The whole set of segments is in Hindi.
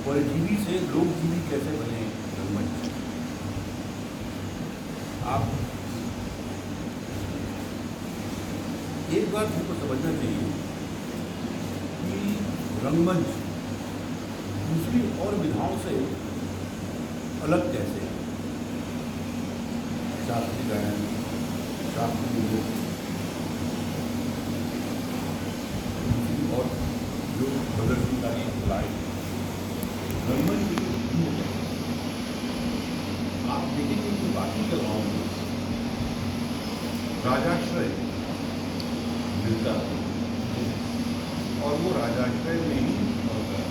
परजीवी से लोकजीवी कैसे बने रंगमंच। आप एक बात हमको समझना चाहिए कि रंगमंच दूसरी और विधाओं से अलग कैसे है। शास्त्रीय गायन, शास्त्रीय नृत्य और जो प्रदर्शनकारी कलाएं, रंगमंच की जो भिन्न है। आप देखेंगे कि बाकी कलाओं में राजाश्रय मिलता है और वो राजाश्रय में ही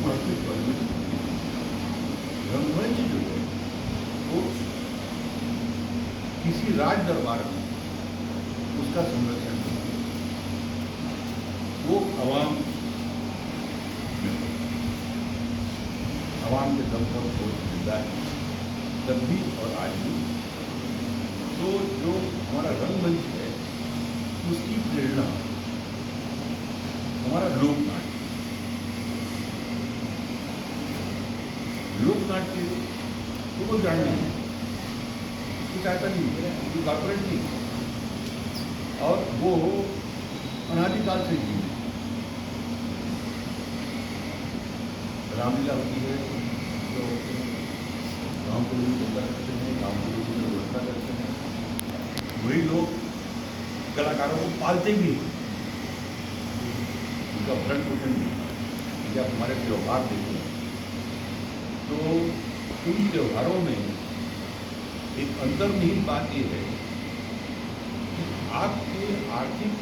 महत्व परिमित होती है। रंगमंच जो है वो किसी राज दरबार में उसका संरक्षण नहीं है, वो आवाम के दम पर वो जिंदा है तब भी और आज भी। तो जो हमारा रंगमंच है उसकी प्रेरणा हमारा लोकनाट्य तो कोई जान नहीं है, कुछ आता नहीं है, कोई कॉर्पोरेट नहीं है और वो अनादिकाल से जी रामलीला होती है तो गाँव के लोग चिंता करते हैं, गाँव के लोग व्यवस्था करते हैं, वही लोग कलाकारों को पालते भी हैं, उनका भरण पोषण भी। जब हमारे त्यौहार देखें तो इन त्योहारों में एक अंतर्निहित बात ये है कि आपके आर्थिक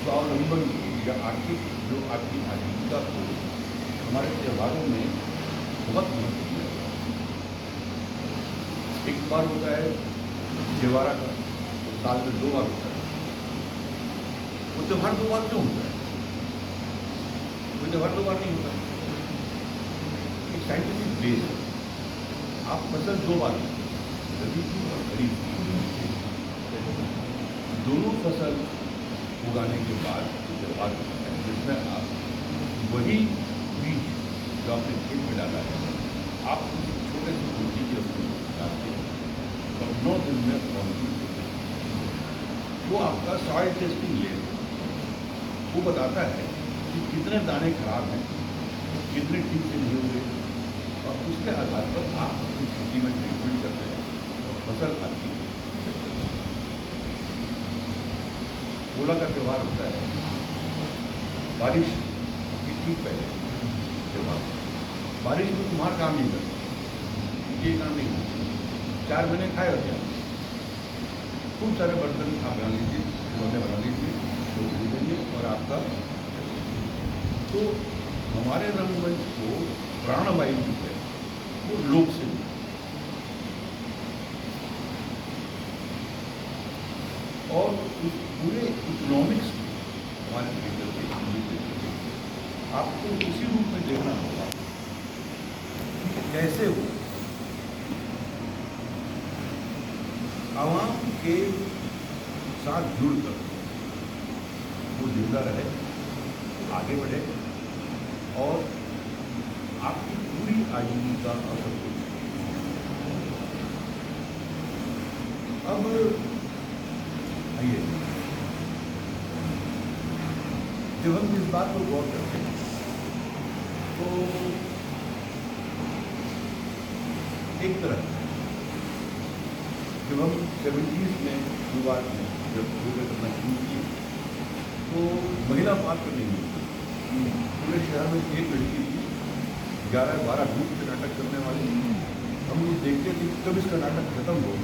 स्वावलंबन को या आर्थिक जो आपकी आजीविका को हमारे त्योहारों में बहुत महत्व है। एक बार होता है त्योहार का, तो साल में 2 बार होता है। वो त्योहार 2 बार क्यों होता है? वो त्योहार 2 बार नहीं होता। एक साइंटिफिक बेस है। आप फसल 2 बार रबी की और खरीफ की, दोनों फसल उगाने के बाद त्योहार होता है जिसमें आप वही बीज जो आपने खेत में डाला है आप छोटे से मुर्गी के उसमें डालते हैं और 9 दिन में वो आपका सॉइल टेस्टिंग ले वो बताता है कि कितने दाने खराब हैं, कितने ठीक से नहीं हुए और उसके आधार पर आप अपनी खेती में ट्रीटमेंट करते हैं और फसल आती है। पोला का त्यौहार होता है बारिश की ठीक पहले त्यौहार। बारिश में तुम्हारा काम नहीं करता, ये काम नहीं करता। 4 महीने खाए और क्या खूब सारे बर्तन आप बना लीजिए, बना लीजिए तो देंगे और आपका। तो हमारे रंगमंच को प्राणवायु जो है वो लोक से और उस पूरे इकोनॉमिक्स हमारे थिएटर के आपको उसी रूप में देखना होगा कि कैसे वो आवाम के साथ जुड़कर वो जिंदा रहे, आगे बढ़े और आपकी पूरी आजीविका असर हो। अब आइए जब हम इस बात पर गौर करते हैं तो एक तरह जब हम 70s में शुरुआत में जब योगा करना शुरू किए तो महिला पात्र नहीं मिलती। पूरे शहर में एक लड़की थी 11-12 ग्रुप से नाटक करने वाली। हम लोग देखते थे कब इसका नाटक खत्म हो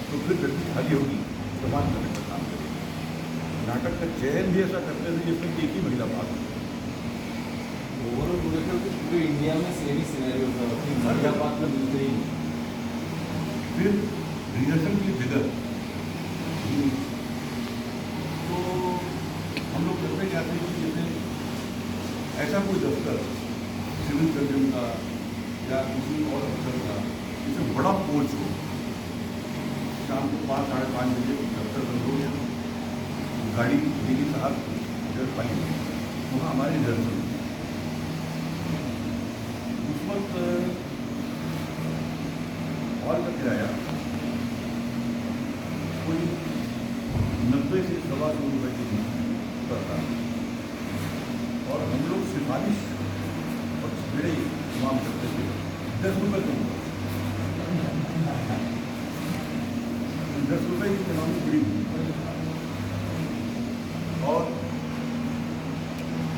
तो फिर लड़की खाली होगी समान करने का काम करेगी। नाटक का चयन भी ऐसा करते थे जिसमें एक ही महिला पात्र। ओवरऑल पूरे इंडिया में सेम ही सिनेरियो था, महिला पात्र मिलते ही नहीं। फिर रिहर्सल की जगह तो हम लोग करते जाते हैं कि जैसे ऐसा कोई दफ्तर सिविल सर्जन का या किसी और अफसर का जिसमें बड़ा कोच हो, शाम को 5-5:30 बजे दफ्तर बंद हो गया, गाड़ी लेगी साहब जब पाई वहाँ हमारी रिहर्सल उस वक्त हॉल का किराया कोई 90 से 125 रुपये के बीच पड़ता, और हम लोग सिफारिश और मेरे तमाम करते थे 10 रुपये के ऊपर। 10 रुपये की इकोनॉमी जुड़ी हुई। और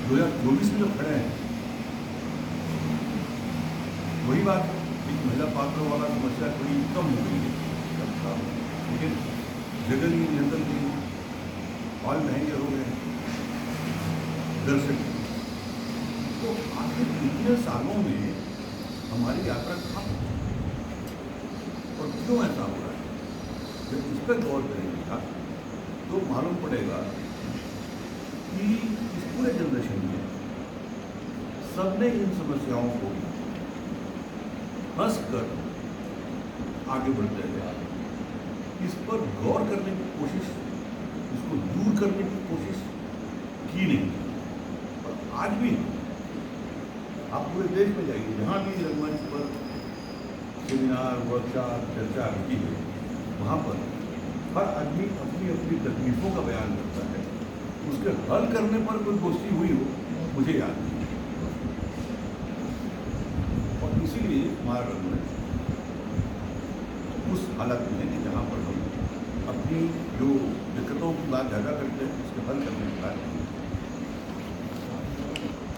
2024 में जो खड़े हैं, वही बात, एक महिला पात्रों वाला समस्या थोड़ी कम हो गई है, लेकिन जगह नहीं, नियंत्रण नहीं, हॉल महंगे हो गए, दर्शक। तो आखिर इतने सालों में हमारी यात्रा कहाँ और क्यों ऐसा हो रहा है? जब इस पर गौर करेंगे तो मालूम पड़ेगा कि इस पूरे जनरेशन में सबने इन समस्याओं को हंस कर आगे बढ़ते गया, इस पर गौर करने की कोशिश, इसको दूर करने की कोशिश की नहीं। और आज भी आप पूरे देश में जाइए, जहाँ भी रंगमंच पर सेमिनार, वर्कशॉप, चर्चा होती है, वहाँ पर हर आदमी अपनी अपनी तकलीफों का बयान करता है। उसके हल करने पर कोई गोष्ठी हुई हो, मुझे याद नहीं। और इसीलिए हमारा रंगमंच उस हालत में है कि जहाँ पर हम अपनी जो दिक्कतों की बात ज़्यादा करते हैं, उसके हल करने की बात नहीं।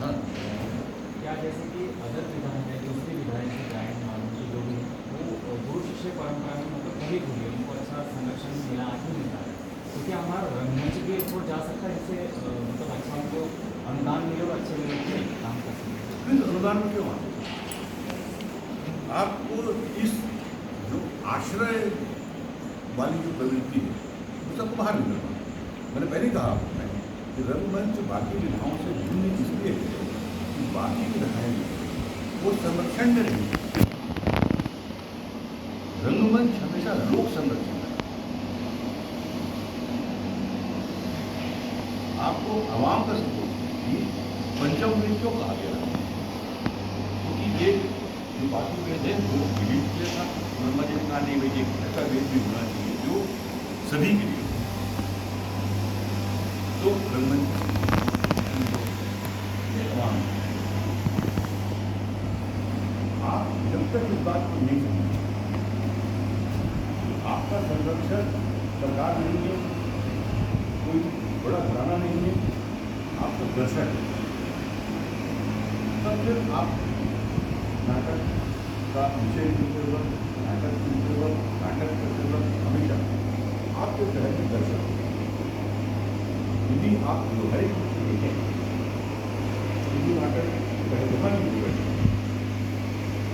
हाँ, क्या जैसे कि अदर विधान है, दूसरे विधायक के गायन मालूम की जो भी वो गुरु शिष्य परंपरा में मतलब कभी हुई है, उनको अच्छा संरक्षण मिला, आज भी मिलता है। तो क्या हमारा रंगमंच भी एक जा सकता है, इससे मतलब अच्छा उनको अनुदान मिले और अच्छे मिले काम कर सकते? फिर अनुदान में क्यों आते? आपको इस जो आश्रय वाली जो प्रवृत्ति है, उसको बाहर निकलना। मैंने पहले कहा आपको कि रंगमंच बाकी विधाओं से भिन्न इसलिए है कि बाकी विधाएं वो संरक्षण में नहीं, रंगमंच हमेशा लोक संरक्षण है। आपको आवाम का सपोर्ट कि पंचम वेद क्यों कहा गया? क्योंकि ये जो बाकी वेद है वो विलीन किया था, ब्रह्मा जी ने कहा नहीं भाई एक ऐसा वेद भी होना चाहिए जो सभी के लिए। तो रंगमंच आप जब तक इस बात को नहीं समझेंगे, आपका संरक्षण सरकार नहीं है, कोई बड़ा घराना नहीं है, आपका दर्शक है, तब फिर आप नाटक का विषय चुनते वक्त, नाटक चुनते वक्त, नाटक करते वक्त हमेशा आपके तरह के दर्शक। यदि आप व्यवहारिक रूप से देखें, यदि नाटक पहलवान की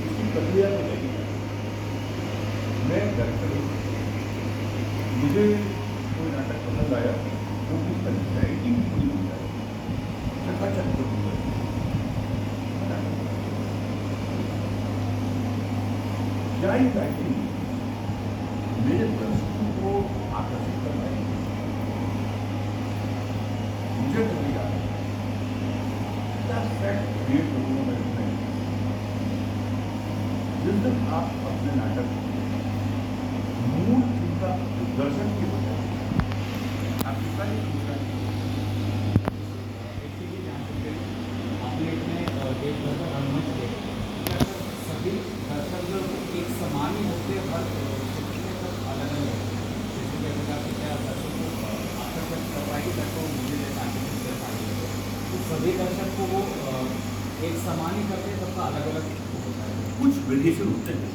उसकी प्रक्रिया में नहीं है, मैं दर्शक हूँ, मुझे कोई नाटक पसंद आया तो किस तरह से राइटिंग पूरी हो जाए, चकाचक हो जाए, क्या ही राइटिंग मेरे दर्शकों को आकर्षित कर पाएगी? मुझे तो नहीं आता क्या फैक्ट क्रिएट करूँगा मैं इसमें। जिस दिन आप अपने नाटक मूल चिंता दर्शक की वजह आप कितना ही दूसरा आपने इतने देश भर का रंगमंच देखा, सभी दर्शक लोग एक समान ही होते हैं, हर क्षेत्र में सब अलग अलग है। जैसे कि अगर आप क्या दर्शक को आपका जब करवाई दर्शकों मुझे तो सभी दर्शक को वो एक समान ही करते हैं, सबका अलग अलग होता है। कुछ वेरिएशन होते हैं,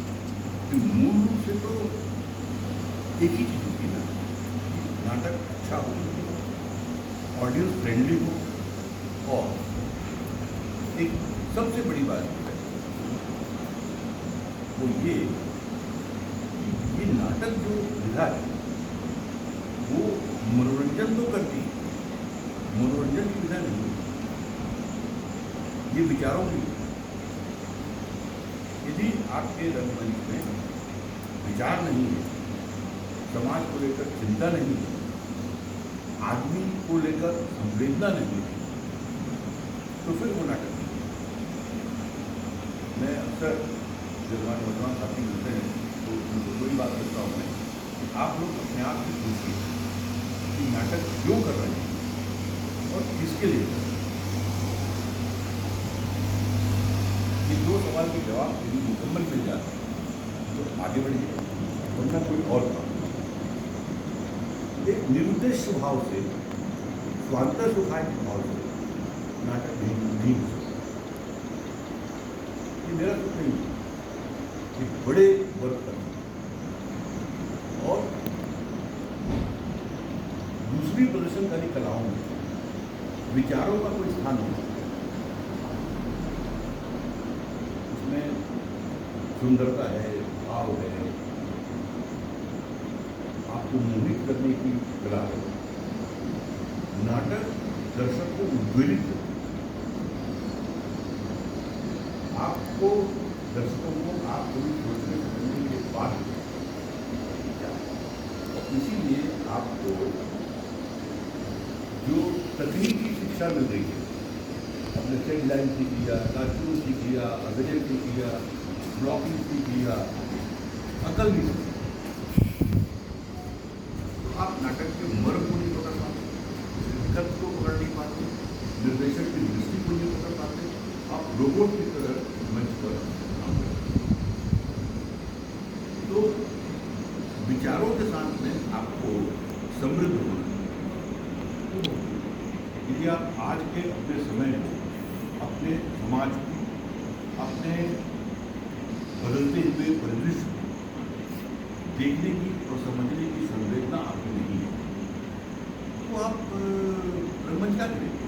कि मूल रूप से तो एक ही चीज़ होती है ना, नाटक अच्छा हो, ऑडियंस फ्रेंडली हो, और एक सबसे बड़ी बात है वो ये नाटक जो विधा है वो मनोरंजन तो करती है, मनोरंजन की विधा नहीं, ये विचारों की। यदि आपके रंगमंच में विचार नहीं है, समाज को लेकर चिंता नहीं है, आदमी को लेकर संवेदना नहीं है, तो फिर वो नाटक नहीं। मैं अक्सर जब हमारे वर्तमान साथी मिलते हैं तो उनको वही बात करता हूँ मैं कि आप लोग अपने आप से पूछिए कि नाटक क्यों कर रहे हैं और किसके लिए कर रहे हैं। ये दो सवाल के जवाब यदि मुकम्मल मिल जाते हैं तो आगे बढ़िए, वरना कोई और काम। एक निरुद्देश्य भाव से, स्वांतः सुखाय के भाव से नाटक नहीं हो सकता। ये मेरा सुख नहीं है कि बड़े वर्क करना और दूसरी प्रदर्शनकारी कलाओं में विचारों का कोई स्थान नहीं, उसमें सुंदरता है, भाव है, आपको मोहित करने की कला है। नाटक दर्शक को उद्वेलित करता है, आपको दर्शकों को आप कभी सोचने समझने के बाद इसीलिए आपको जो तकनीकी शिक्षा मिल रही है, अपने सेट लाइन सीख लिया, कार्टून सीख लिया, अभिनय सीख लिया, ब्लॉकिंग सीख लिया, अकल भी सीख लिया, तो आप नाटक के मर्म को नहीं पकड़ पाते, दिक्कत को पकड़ नहीं पाते, निर्देशक की दृष्टि को नहीं पकड़ पाते, आप रोबोट की तरह मंच पर काम करते हैं। तो विचारों के साथ में आपको समृद्ध होना है। यदि आप आज के अपने समय में अपने समाज को, अपने बदलते हुए परिदृश्य को देखने की और समझने की संवेदना आपको नहीं है, तो आप रंगमंच क्या करेंगे?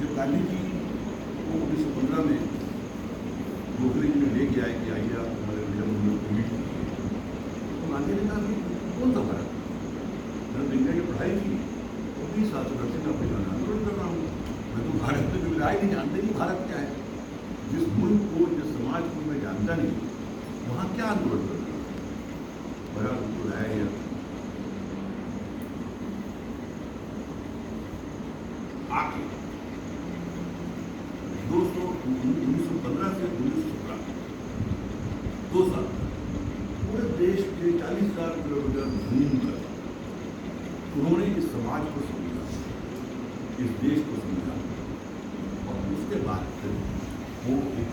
जो गांधी जी को 1915 में गोखले में लेके आए कि आइए आप हमारे मीट कीजिए, तो गांधी ने कहा कौन था भारत? मैंने इंडिया की पढ़ाई की, तो 20 साल से दक्षिण अफ्रीका में आंदोलन कर रहा हूँ, मैं तो भारत में कभी आए नहीं, जानते नहीं भारत क्या है। जिस मुल्क को, जिस समाज को मैं जानता नहीं, वहाँ क्या आंदोलन कर रहा हूँ? बड़ा उनको है या आके 1915 से 1917 2 साल पूरे देश के 40,000 किलोमीटर घूम कर उन्होंने इस समाज को समझा, इस देश को समझा, और उसके बाद फिर वो एक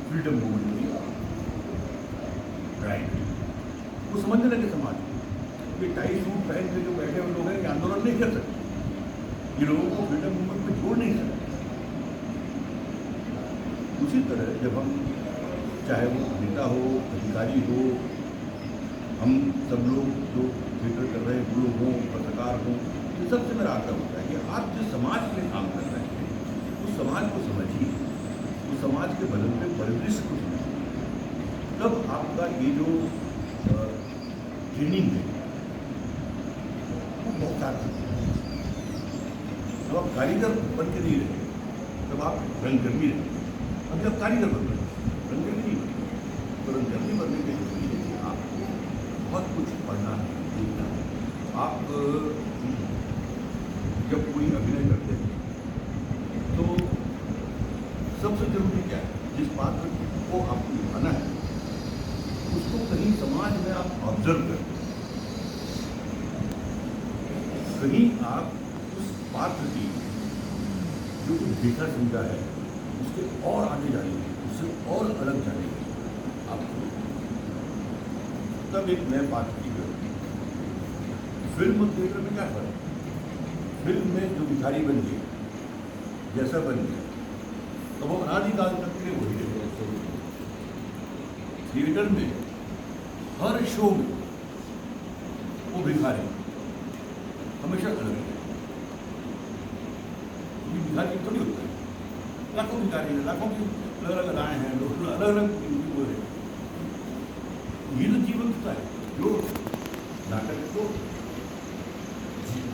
फ्रीडम मूवमेंट की राइट वो समझने लगे समाज को कि टाई सूट पहन के जो बैठे हुए लोग हैं ये आंदोलन नहीं कर सकते, ये लोगों को फ्रीडम मूवमेंट में जोड़ नहीं सकते। उसी तरह जब हम, चाहे वो नेता हो, अधिकारी हो, हम सब लोग जो थिएटर कर रहे हैं, वो लोग हों, पत्रकार हों, ये सबसे मेरा आग्रह होता है कि आप जिस समाज में काम कर रहे हैं उस समाज को समझिए, उस समाज के बदलते परिदृश्य को समझिए, तब आपका ये जो ट्रेनिंग है वो बहुत सार्थक है। जब आप कारीगर बन के नहीं रहे, तब आप रंगकर्मी रहे। अभी आप कारीगर बन रहे हैं, रंगकर्मी नहीं बने, तो रंगकर्मी बनने के लिए कि आपको बहुत कुछ पढ़ना है, सीखना है। आप जब कोई अभिनय करते हैं तो सबसे जरूरी क्या है, जिस पात्र को आपको निभाना है उसको कहीं समाज में आप ऑब्जर्व करते हैं, कहीं आप उस पात्र की जो कुछ देखा समझा है उसके और आगे जाने की, उससे और अलग जाने की आपको तब एक नए पात्र की जरूरत है। फिल्म और थिएटर में क्या फर्क है? फिल्म में जो भिखारी बन गए, जैसा बन गया, तो वो अनादिकाल तक के लिए वही रहेगा। थिएटर में हर शो में वो भिखारी हमेशा अलग है। भिखारी थोड़ी होता है, लाखों भिखारी हैं, लाखों की अलग अलग राय हैं, लोग अलग अलग बोल रहे हैं। ये तो जीवंतता है जो नाटक को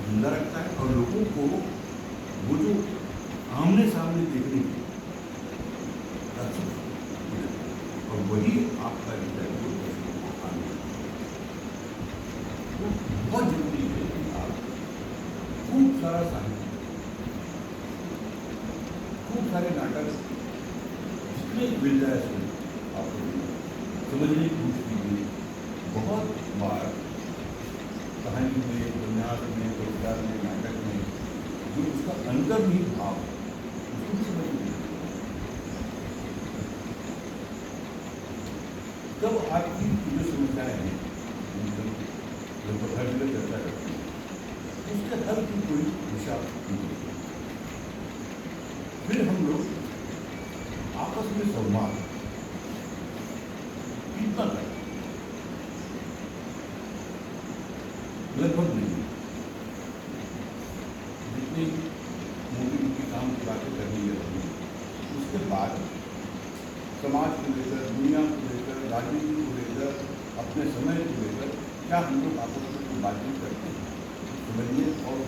जिंदा रखता है और लोगों को वो जो आमने सामने देखने की, और वही आपका हृदय को आने वो बहुत जरूरी है कि आप खूब सारा साहित्य सारे नाटक जितने मिल जाए सुन आपको समझने की कोशिश कीजिए। बहुत बार कहानी में, उपन्यास में, कविता में, नाटक में जो उसका अंतर्निहित भाव है उसको भी समझ लीजिए। तब आपकी जो समस्याएं हैं लगभग हर जगह चर्चा करती है, उसके हल की कोई दिशा नहीं है। फिर हम लोग आपस में संवाद कितना करें, लगभग नहीं। जितनी मोटी मोटी काम की बातें करनी है उसके बाद समाज को लेकर, दुनिया को लेकर, राजनीति को लेकर, अपने समय को लेकर क्या हम लोग आपस में कोई बातचीत करते हैं, समझिए और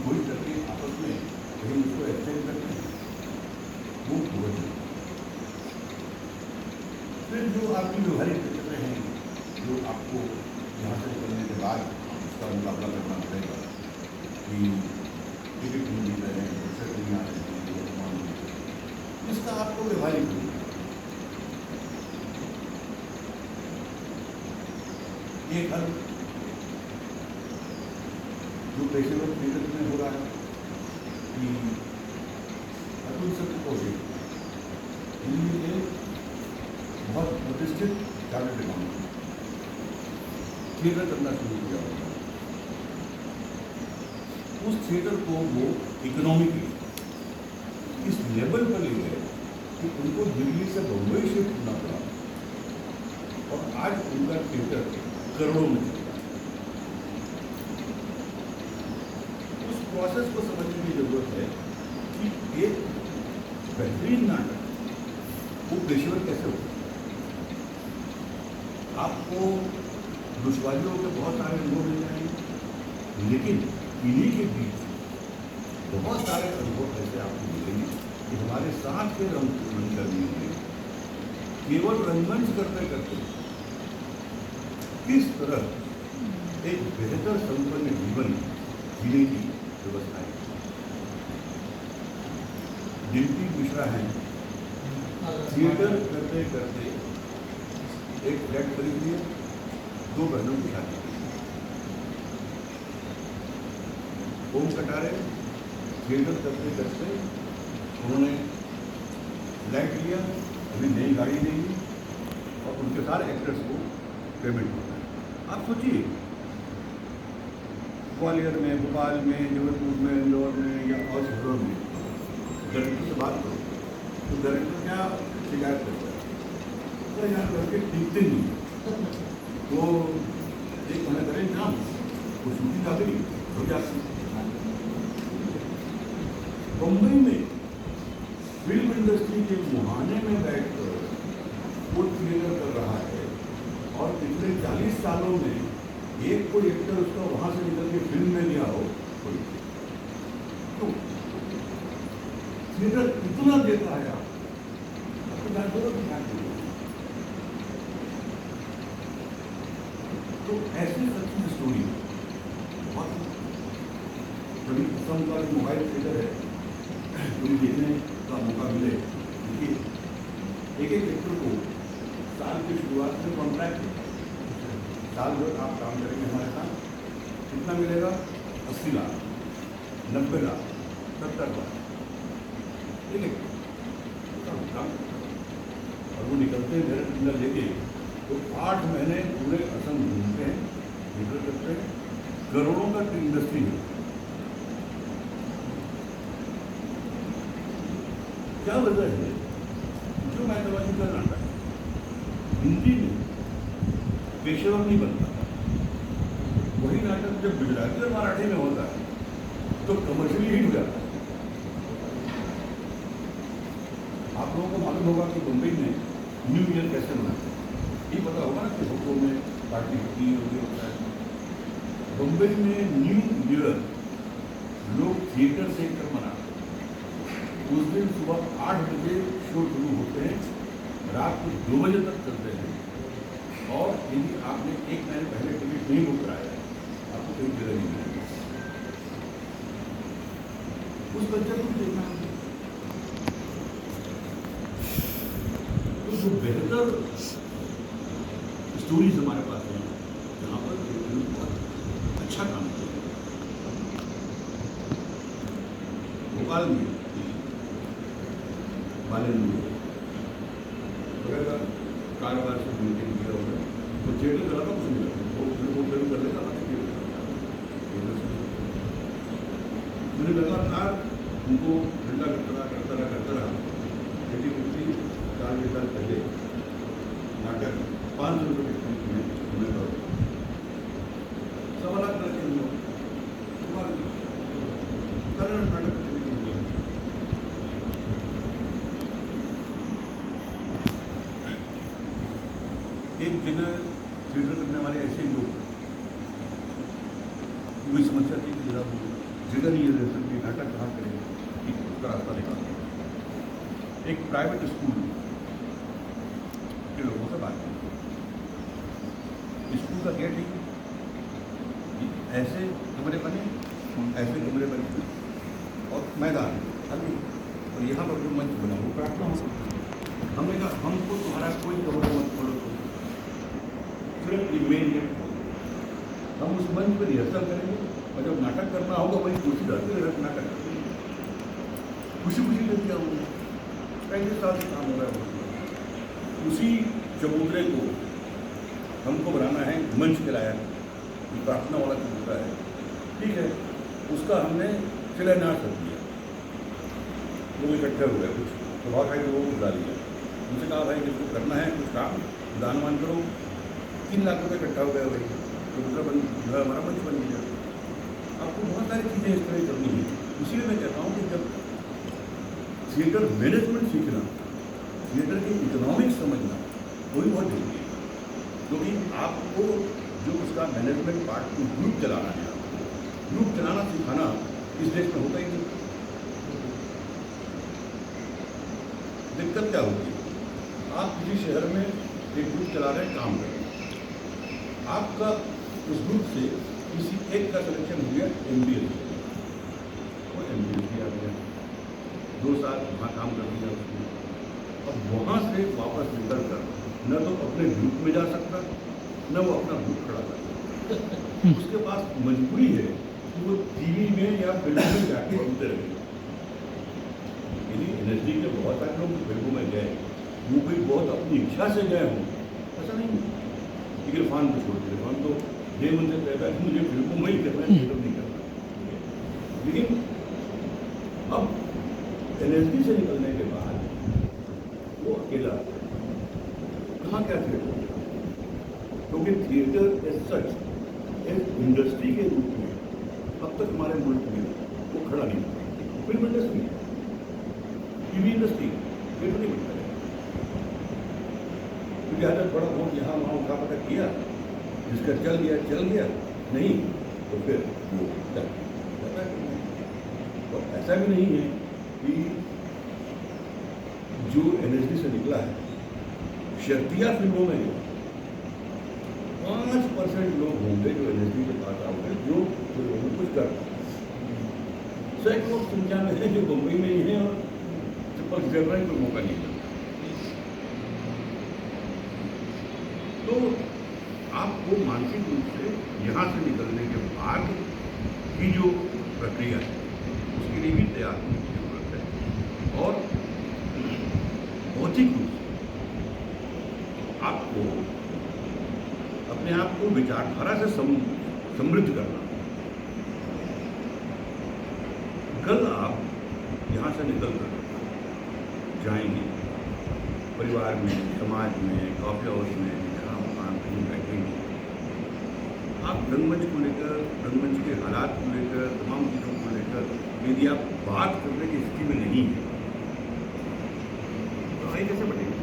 कोई करके आपस में कहीं उसको एक्सचेंज करते हैं, वो बहुत है। फिर जो आपकी व्यवहारिक दिक्कतें हैं, जो आपको यहाँ से निकलने के बाद उसका मुकाबला करना पड़ेगा कि टिकट नहीं मिल रहे हैं, पैसे नहीं आ रहे हैं, इसका आपको व्यवहारिक होगा। एक हल जो पेशेवर क्षेत्र में हो रहा है कि अतुल सत्य दिल्ली के बहुत प्रतिष्ठित चार्टर्ड अकाउंटेंट थिएटर करना शुरू किया होगा। उस थिएटर को वो इकोनॉमिकली इस लेवल पर ले गए कि उनको दिल्ली से बम्बई शिफ्ट करना पड़ा और आज उनका थिएटर करोड़ों में चलता है। उस प्रोसेस को समझने की जरूरत है कि एक बेहतरीन नाटक वो पेशेवर कैसे होता है। आपको दुश्वारियों के बहुत सारे अनुभव मिल जाएंगे, लेकिन इन्हीं के बीच बहुत सारे अनुभव ऐसे आपको मिलेंगे कि हमारे साथ के रंगकर्मी ने केवल रंगमंच करते करते किस तरह एक बेहतर संपन्न जीवन जीने की व्यवस्था है। डिम्पी मिश्रा हैं, थिएटर करते करते एक फ्लैट खरीद लिया, 2 बहनों की शादी की। ओम कटारे थिएटर करते करते उन्होंने फ्लैट लिया, अभी नई गाड़ी नहीं ली और उनके सारे एक्टर्स को पेमेंट होता है। आप सोचिए, ग्वालियर में, भोपाल में, जबलपुर में, इंदौर में या और शहरों में डायरेक्टर से बात करो तो डायरेक्टर क्या शिकायत करता है, तो यहाँ करके टिकते नहीं तो एक महीना करें ना, वो शूटिंग आ गई हो जाती। बम्बई में फिल्म इंडस्ट्री के मुहाने में बैठकर वो थिएटर कर रहा है और पिछले 40 सालों में एक कोई एक्टर उसका वहां से निकल के फिल्म में लिया हो कोई, तो थिएटर इतना देता है आपको जानते हो कि क्या करो। तो ऐसी सच्ची स्टोरी बहुत कभी किस्म का मोबाइल थिएटर है, कभी देखने का मौका मिले। देखिए, एक एक एक्टर को साल की शुरुआत में कॉन्ट्रैक्ट है, साल भर आप काम करेंगे हमारे साथ, कितना मिलेगा? 80 लाख, 90 लाख, 70 लाख, ठीक है। काम और वो निकलते हैं मेरे अंदर लेके, तो 8 महीने पूरे असम घूमते हैं, निकल करते हैं, करोड़ों का इंडस्ट्री है। क्या वजह है? जो मैथमेटिकल नाटक हिंदी में पेशेवर नहीं बनता, वही नाटक जब गुजराती और मराठी में होता है तो कमर्शियली हिट हो जाता है। आप लोगों को मालूम होगा कि मुंबई में न्यू ईयर कैसे मनाते हैं, ये पता होगा कि होटलों में पार्टी होती होता है। मुंबई में न्यू ईयर लोग थिएटर से कर मनाते हैं। उस दिन सुबह 8 बजे शो शुरू होते हैं, रात को 2 बजे तक चलते हैं और यदि आपने 1 महीने पहले टिकट नहीं बुक कराया है आपको कहीं जगह नहीं मिलेगी। उस कल्चर को देखना स्टोरीज हमारे पास हैं जहाँ पर ये फिल्म बहुत अच्छा काम किया। भोपाल में बालेंद्र वगैरह कारोबार से मेंटेन किया हुआ है, तो थिएटर करा था कुछ नहीं, वो फिल्म कर लेगा मैंने लगातार उनको घंटा करता रहा। खेती मुक्ति 4 साल पहले नाटक 500 रुपये की कीमत में हमें दो 1.25 लाख लड़के हम लोग करण नाटक एक जगह थिएटर करने वाले ऐसे लोग कोई समस्या थी कि जगह नहीं है कि नाटक कहाँ करें, उसका रास्ता निकालते। एक प्राइवेट स्कूल के लोगों से बात की, स्कूल का गेट ही ऐसे कमरे बने, ऐसे कमरे बने और मैदान खाली, और यहाँ पर जो मंच बना वो प्रार्थना हो सकती। हमने कहा हमको तुम्हारा कोई कमरा मत खोलो, सिर्फ ये मेन गेट खोलो, हम उस मंच पर रिहर्सल करेंगे और जब नाटक करना होगा वही कुर्सी डालते नाटक करेंगे। खुशी लेके आऊँगा। 35 साल से काम हो रहा है। उसी चबूतरे को हमको बनाना है मंच के लायक, प्रार्थना वाला चबूतरा है, ठीक है, उसका हमने शिलान्यास कर दिया। लोग इकट्ठे हो गए, कुछ प्रभाव भाई लोगों को बुला लिया, उनसे कहा भाई जिसको करना है कुछ काम दानवान करो। 3 लाख रुपये इकट्ठा हो गया, भाई चबूतरा हमारा मंच बन गया। आपको बहुत सारी चीज़ें इस तरह करनी है। इसीलिए मैं कहता हूँ कि जब थिएटर मैनेजमेंट सीखना, थिएटर की इकोनॉमिक्स समझना वही बहुत जरूरी है, क्योंकि आपको जो उसका मैनेजमेंट पार्ट ग्रुप चलाना है, ग्रुप चलाना सिखाना इस देश में होता ही नहीं। दिक्कत क्या होती है, आप किसी शहर में एक ग्रुप चला रहे हैं, काम कर रहे हैं, आपका उस ग्रुप से किसी एक का सिलेक्शन हो गया MBA, वो MBA किया गया, 2 साल वहाँ काम कर दिया उसने। अब वहाँ से वापस निकल कर न तो अपने ग्रुप में जा सकता, न वो अपना ग्रुप खड़ा कर सकता। उसके पास मजबूरी है कि वो टीवी में या फिल्म में जाके सुनते रहे। यदि NSD के बहुत सारे लोग फिल्मों में गए, वो कोई बहुत अपनी इच्छा से गए हों, ऐसा नहीं है। इरफान को छोड़ दिया, इरफान तो ये मुझसे कहता है मुझे फिल्मों में ही करना है, थिएटर नहीं करना। लेकिन अब NSD से निकलने के बाद वो अकेला कहाँ क्या थिएटर, क्योंकि थिएटर एज सच एक इंडस्ट्री के रूप में अब तक हमारे मुल्क में वो खड़ा नहीं था। Film industry, TV industry, theatre नहीं बनता है, क्योंकि आज थोड़ा बहुत यहाँ वहाँ उठा पटक किया, जिसका चल गया, नहीं तो फिर वो जाता है। तो ऐसा भी नहीं है कि जो NSD से निकला है, शर्तिया फिल्मों में 5% लोग होंगे जो NSD के पास आओगे जो फिल्मों में कुछ कर, सैकड़ों संख्या में है जो बम्बई में ही है और चिपक कर रहे हैं, कोई मौका नहीं मिलता। तो आपको मानसिक रूप से यहाँ से निकलने के बाद की जो प्रक्रिया है उसके लिए भी तैयार होने की जरूरत है, और भौतिक रूप से आपको अपने आप को विचारधारा से समृद्ध करना। कल आप यहाँ से निकल कर जाएंगे परिवार में, समाज में, कॉफी हाउस में, जहाँ वहाँ कहीं बैठेंगे, आप रंगमंच को लेकर, रंगमंच के हालात को लेकर, तमाम चीज़ों को लेकर यदि आप बात करने की स्थिति में नहीं है तो आगे कैसे बढ़ेंगे?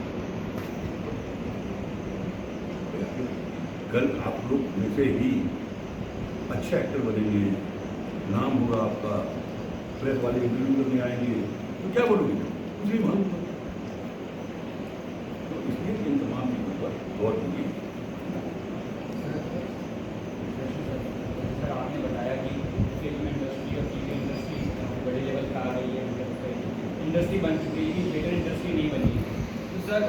कल आप लोग में से ही अच्छे एक्टर बनेंगे, नाम होगा आपका, प्रेस वाले इंटरव्यू करने आएंगे, तो क्या बोलोगे? कुछ नहीं मालूम। तो इसलिए इन तमाम चीज़ों पर गौर कीजिए। सर, आपने बताया कि फिल्म इंडस्ट्री और टीवी इंडस्ट्री बड़े लेवल पर आ गई है, इंडस्ट्री बन चुकी है, थिएटर इंडस्ट्री नहीं बनी है। तो सर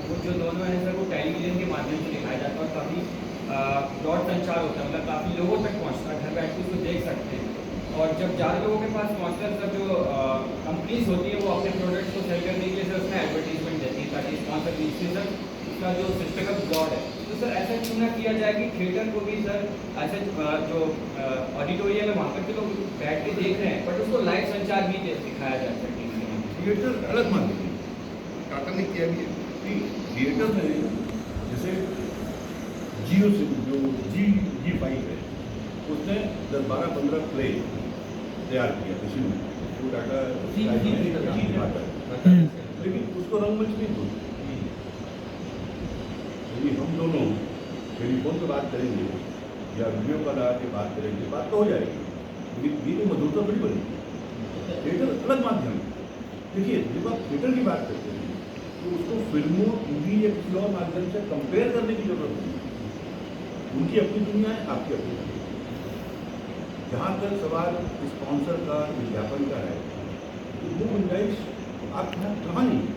वो जो दोनों है सर वो टेलीविजन के माध्यम से दिखाया जाता है, काफ़ी ब्रॉड संचार होता है, मतलब काफ़ी लोगों तक पहुँचता है, घर बैठ के उसको देख सकते हैं। और जब ज़्यादा लोगों के पास पहुँचता है, सर जो कंपनीज होती है वो अपने प्रोडक्ट्स को सेल करने के लिए सर उसमें एडवर्टीजमेंट देती है ताकि स्पॉन्सर बीच से सर उसका जो सिस्टम है ब्रॉड है। तो सर ऐसा क्यों ना किया जाए कि थिएटर को भी सर ऐसे जो ऑडिटोरियम है वहाँ पर के लोग बैठ के देख रहे हैं बट उसको लाइव संचार भी दिखाया जाए सर टीवी में। थिएटर अलग माध्यम है, टाटा ने किया भी है। थिएटर में जैसे जियो से जो जी5 है उसने 10-12-15 प्ले तैयार किया किसी में, वो टाटा लेकिन उसको रंगमंच नहीं बोलते। यदि हम दोनों टेलीफोन पे बात करेंगे या वीडियो कॉल लगा के बात करेंगे, बात तो हो जाएगी, लेकिन ये मधुरता थोड़ी बनेगी। थिएटर अलग माध्यम है। देखिए, जब आप थिएटर की बात करते हैं तो उसको फिल्मों, टीवी या किसी और माध्यम से कंपेयर करने की जरूरत नहीं। उनकी अपनी दुनिया है, आपकी अपनी दुनिया है। जहाँ तक सवाल स्पॉन्सर का, विज्ञापन का है, तो वो गुंजाइश आप यहाँ कहाँ नहीं है।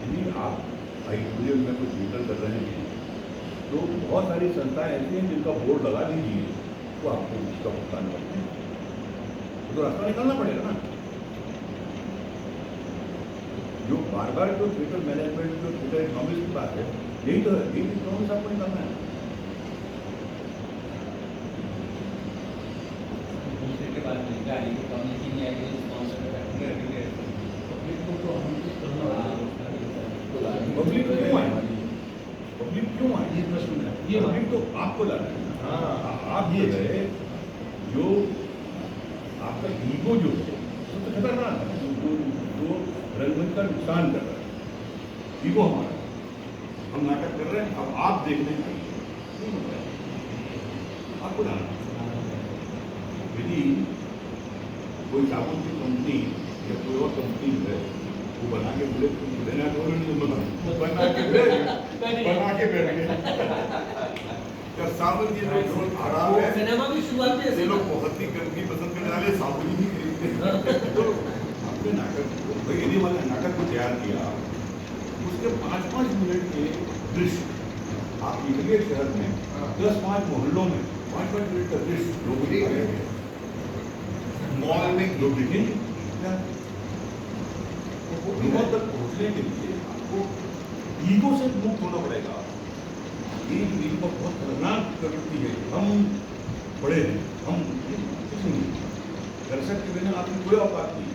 यदि आप ऑडिटोरियम में कोई थिएटर कर रहे हैं तो बहुत सारी संस्थाएं ऐसी हैं जिनका बोर्ड लगा दीजिए, वो आपको उसका भुगतान करते हैं। तो रास्ता निकालना पड़ेगा ना। जो बार बार जो थिएटर मैनेजमेंट, जो थिएटर इकोनॉमिक्स की बात है, यही तो है, यही इकोनॉमिक्स आपको निकालना है। दूसरे के बाद गाड़ी की कम्युनिटी नहीं आएगी, स्पॉन्सर पब्लिक क्यों आए? पब्लिक क्यों आए? ये प्रश्न है। ये पब्लिक तो आपको ला रहे हैं। हाँ, आप ये है जो आपका ईगो जो है तो खतरनाक है, जो रंगमंच का नुकसान कर रहा है। ईगो हमारा, हम नाटक कर रहे हैं, अब आप देखने चाहिए आपको लाना। यदि कोई साबुन की कंपनी या कोई और कंपनी है वो बना के बोले तुम लेना तो बना के बैठ गए। जब साबुन की जो खराब है, सिनेमा की शुरुआत ये लोग बहुत ही गंदगी पसंद करने वाले साबुन ही नहीं खरीदते। तो अपने नाटक को, भाई यदि वाला नाटक को तैयार किया, उसके 5-5 मिनट के दृश्य आप निकले शहर में 10-5 मोहल्लों में 5-5 मिनट का दृश्य लोग मॉल में लोग देखेंगे। लोगों तक पहुंचने के लिए आपको ईगो से मुक्त होना पड़ेगा। ये ईगो बहुत खतरनाक प्रवृत्ति है। हम बड़े हैं, हम कुछ नहीं, दर्शक के बिना आपकी कोई औकात नहीं।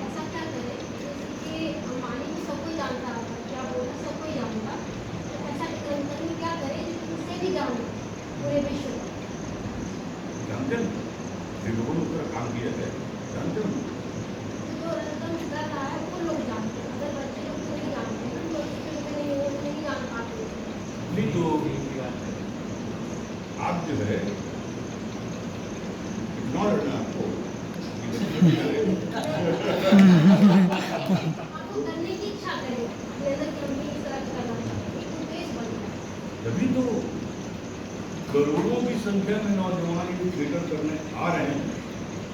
ऐसा क्या करें जैसे कि अंबानी को सब कोई जानता होगा, क्या बोला सब कोई जानता, तो ऐसा कंपनी क्या करे जिससे भी जाने पूरे विश्व में। जानते हैं जिन लोगों ने उसका काम किया है, जानते हैं जो रतन कर रहा है वो लोग जानते हैं, अगर बच्चे लोग को नहीं जानते हैं तो उसके लिए वो नहीं जान पाते। नहीं तो आप जो है इग्नोर करना आपको आपको करने की इच्छा करें, लेदर कंपनी सर्च करना चाहिए, तो देश बनना है। तभी तो करोड़ों की संख्या में नौजवान ये थिएटर करने आ रहे हैं,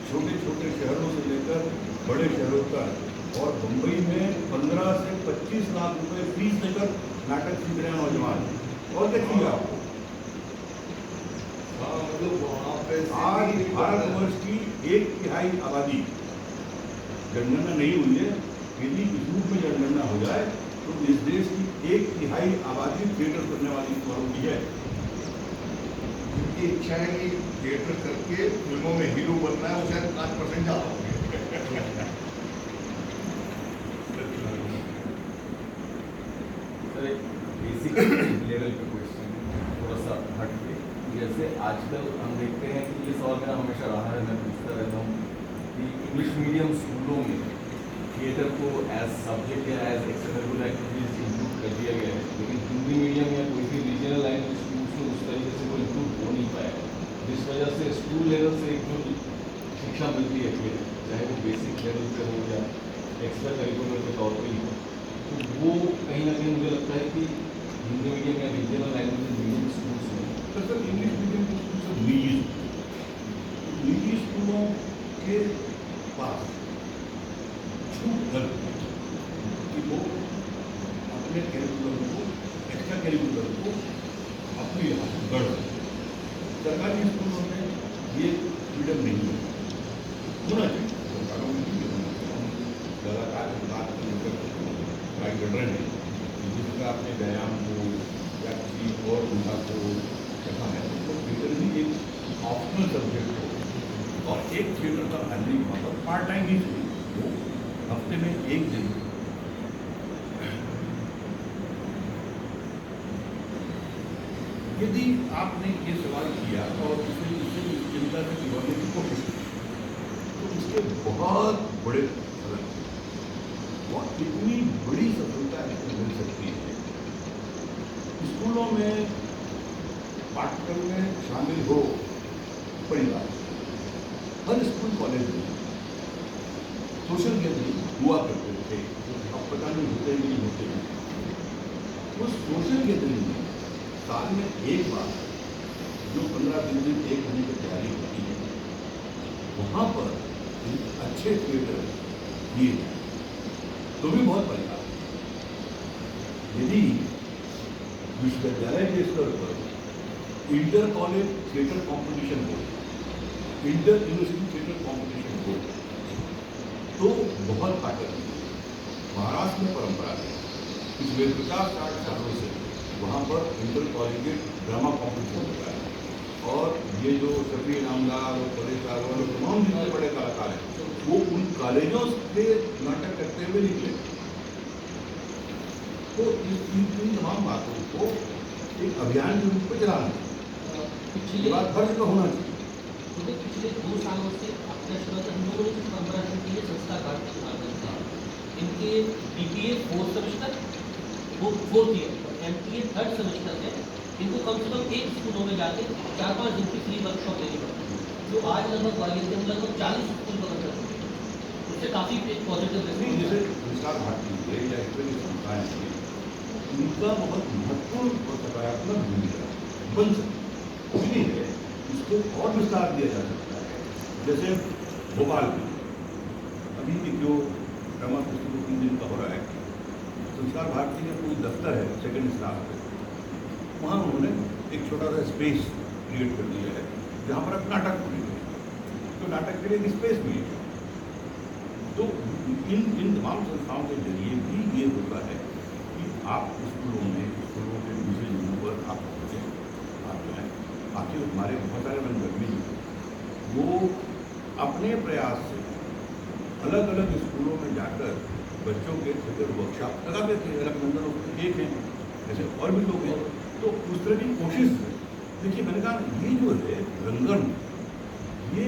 छोटे छोटे शहरों से लेकर बड़े शहरों तक। और मुंबई में 15 से 25 लाख रुपए फीस लेकर नाटक सीख रहे हैं नौजवान। और देखिए आपको आज भारतवर्ष की 1/3 आबादी, जनगणना नहीं हुई है, यदि इस रूप में जनगणना हो जाए तो इस देश की 1/3 आबादी थिएटर करने वाली होती है। उनकी इच्छा है कि थिएटर करके फिल्मों में हीरो बनना है, वो शायद 5% ज़्यादा होंगे। सर एक बेसिक लेवल का क्वेश्चन थोड़ा सा हट के, जैसे आजकल हम देखते हैं कि ये सवाल मेरा हमेशा रहा है, मैं पूछता रहता हूँ कि इंग्लिश मीडियम स्कूलों में थिएटर को एज सब्जेक्ट या as extra curricular activities include कर दिया गया है, लेकिन हिंदी मीडियम या कोई भी रीजनल लैंग्वेज स्कूल्स में उस तरीके से वो इंक्लूड हो नहीं पाया, जिस वजह से स्कूल लेवल से एक जो शिक्षा मिलती है फिर चाहे वो बेसिक लेवल पे हो या एक्स्ट्रा करिकुलर के तौर पर ही हो, तो वो कहीं ना कहीं मुझे लगता है कि हिंदी मीडियम या रीजनल लैंग्वेज मीडियम स्कूल्स में सर इंग्लिश मीडियम के स्कूल सब निजी स्कूलों के पास छूट कर कि वो अपने करिकुलम को गढ़ सकते। सरकारी स्कूलों में ये फ्रीडम नहीं है, होना चाहिए सरकारों में भी होना चाहिए। लगातार इस बात को लेकर ट्राई कर रहे हैं कि जिस तरह आपने व्यायाम को या किसी और विधा को रखा है तो थिएटर भी एक ऑप्शनल सब्जेक्ट हो और एक थिएटर का आदमी मतलब पार्ट टाइम ही सही वो हफ्ते में एक दिन। यदि आपने ये सवाल किया और उसने इससे इस चिंता से निभाने की कोशिश की तो इसके बहुत बड़े फल और कितनी बड़ी सफलता इसमें मिल सकती है। स्कूलों में पाठ्यक्रम में शामिल हो परिवार, हर स्कूल कॉलेज में सोशल गैदरिंग हुआ करते थे, अब पता नहीं होते हैं कि नहीं होते हैं। उस सोशल गैदरिंग में साल में एक बार जो 15 दिन एक महीने की तैयारी होती है वहाँ पर अच्छे थिएटर किए जाए तो भी बहुत बढ़िया। यदि विश्वविद्यालय के स्तर पर इंटर कॉलेज थिएटर कंपटीशन हो, इंटर यूनिवर्सिटी थिएटर कंपटीशन हो तो बहुत ताकत है। महाराष्ट्र में परंपरा है, पिछले 50-60 सालों से वहाँ पर इंटर कॉलेज ड्रामा कॉम्पिटिशन होता है और ये जो शफी नामदार और परेश राघवन और तमाम जितने बड़े कलाकार हैं वो उन कॉलेजों से नाटक करते हुए निकले। तो इन तमाम बातों को एक अभियान के रूप में चलाना चाहिए, ये बात हर जगह होना चाहिए। पिछले 2 सालों से अपने हम लोगों ने परंपरा की संस्था का इनके BBA 4th सेमेस्टर वो 4th year MPA 3rd semester में इनको कम से कम एक स्कूलों में जाके 4-5 दिन की फ्री वर्कशॉप देनी पड़ती है जो आज लगभग लगभग 40 स्कूल पकड़ सकते हैं। उससे काफ़ी पॉजिटिव नहीं, जैसे संस्कार भारती है या इस तरह की संस्थाएं हैं उनका बहुत महत्वपूर्ण और सकारात्मक भूमिका बन सकती है, इसलिए इसको और विस्तार दिया जा सकता है। जैसे भोपाल में अभी एक जो ड्रामा फेस्टिवल 3 दिन का हो रहा है, संस्कार भारती में कोई दफ्तर है सेकंड स्टाफ पे, वहाँ उन्होंने एक छोटा सा स्पेस क्रिएट कर दिया है जहाँ पर आप नाटक बनेंगे, तो नाटक के लिए एक स्पेस भी है। तो इन तमाम संस्थाओं के जरिए भी ये होता है कि आप स्कूलों के दूसरे जगहों पर आप पहुँचें, आप जो है बाकी हमारे बहुत सारे रंगकर्मी वो अपने प्रयास से अलग अलग स्कूलों में जाकर बच्चों के थिएटर वर्कशॉप लगाते थे। अलग नंबर एक हैं, जैसे और भी लोग हैं, तो उस तरह की कोशिश है। देखिए मैंने कहा ये जो है रंगन ये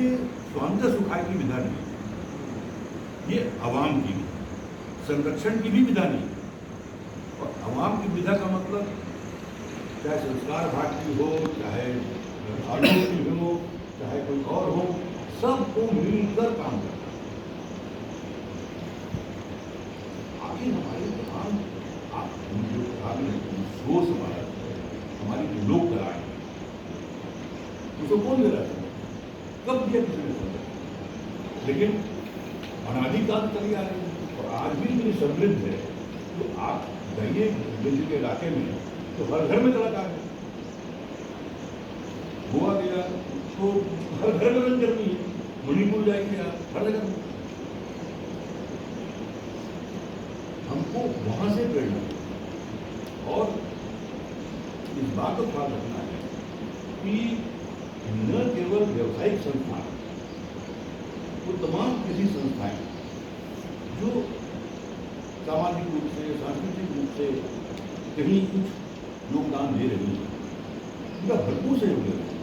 स्वांतः सुखाय की विधा नहीं, ये आवाम की संरक्षण की भी विधा नहीं। और आवाम की विधा का मतलब चाहे संस्कार भारती हो, चाहे आलोक की हो, चाहे कोई और हो, सबको मिलकर काम करना। आखिर हमारे तमाम आप जो सोच हमारा हमारी जो लोक कला है उसको कौन दे रहा है, कब दिया किसी ने समझा, लेकिन अनादिकाल चली आ रही है और आज भी इतनी समृद्ध है। तो आप जाइए दिल्ली के इलाके में तो हर घर में कलाकार है, गोवा गया तो हर घर में रंगकर्मी है, मणिपुर जाइए आप हर जगह। हमको वहाँ से प्रेरणा और इस बात को ख्याल रखना है कि न केवल व्यावसायिक संस्थान, वो तमाम किसी संस्थाएं जो सामाजिक रूप से सांस्कृतिक रूप से कहीं कुछ योगदान दे रही है, उनका भरपूर सहयोग दे रही है।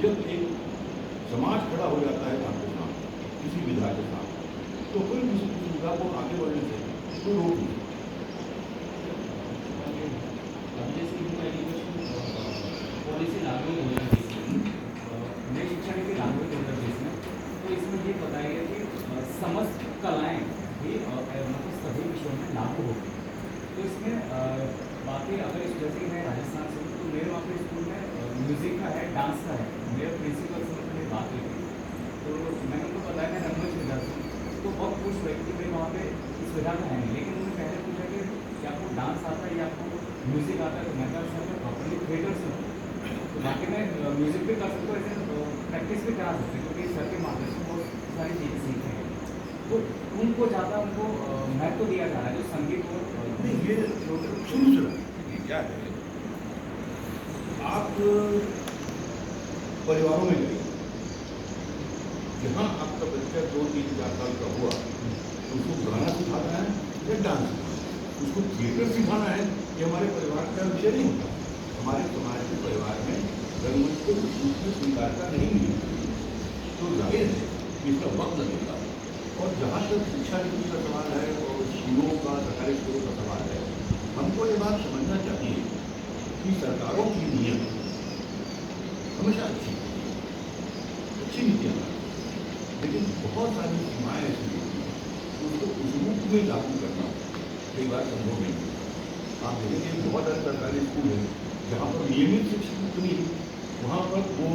जब एक समाज खड़ा हो जाता है आपके साथ किसी विधा के साथ, तो फिर किसी विधा को आगे बढ़ने से कोई रोक नहीं। पॉलिसी लागू हो जाती है नई शिक्षा नीति लागू के प्रदेश में, तो इसमें ये बताइए कि समस्त कलाएं भी मतलब सभी विषयों में लागू होगी। तो इसमें बाकी अगर इस जैसे मैं राजस्थान से तो मेरे वहाँ पे स्कूल में म्यूज़िक का है, डांस का है, मेरे प्रिंसिपल से मैंने बात की थी तो मैंने उनको बताया मैं रंगमंच विधा से, तो बहुत खुश हुए कि भाई वहाँ पे इस विधा में है नहीं, लेकिन उन्होंने पहले पूछा कि म्यूजिक आता है तो मैं कहा सर मैं प्रॉपरली थिएटर से हूँ, तो बाकी मैं म्यूजिक भी कर सकता हूँ, ऐसे तो प्रैक्टिस भी करा सकते हैं, क्योंकि सर के मार्गदर्शन बहुत सारी चीज़ें सीख रहे हैं। तो उनको ज़्यादा उनको महत्व दिया जा रहा है जो संगीत और नहीं, ये शुरू से देखिए क्या है, आप परिवारों में गए, जहाँ आपका बच्चा 2, 3, 4 साल का हुआ, तो उसको गाना सिखाना है या डांस सिखाना है, उसको थिएटर सिखाना है, ये हमारे परिवार का विषय नहीं होता। हमारे समाज के परिवार में रंगमंच को उस रूप में स्वीकारता नहीं मिली, तो जाहिर है कि इसका वक्त लगेगा। और जहाँ तक शिक्षा नीति का सवाल है और स्कूलों का, सरकारी स्कूलों का सवाल है, हमको ये बात समझना चाहिए कि सरकारों की नीयत हमेशा अच्छी नीतियाँ हैं, लेकिन बहुत सारी सीमाएँ ऐसी होती हैं, उसको उस रूप में लागू करना कई बार संभव नहीं है। आप देखेंगे बहुत सारे सरकारी स्कूल हैं जहाँ पर नियमित शिक्षक उतनी, वहाँ पर वो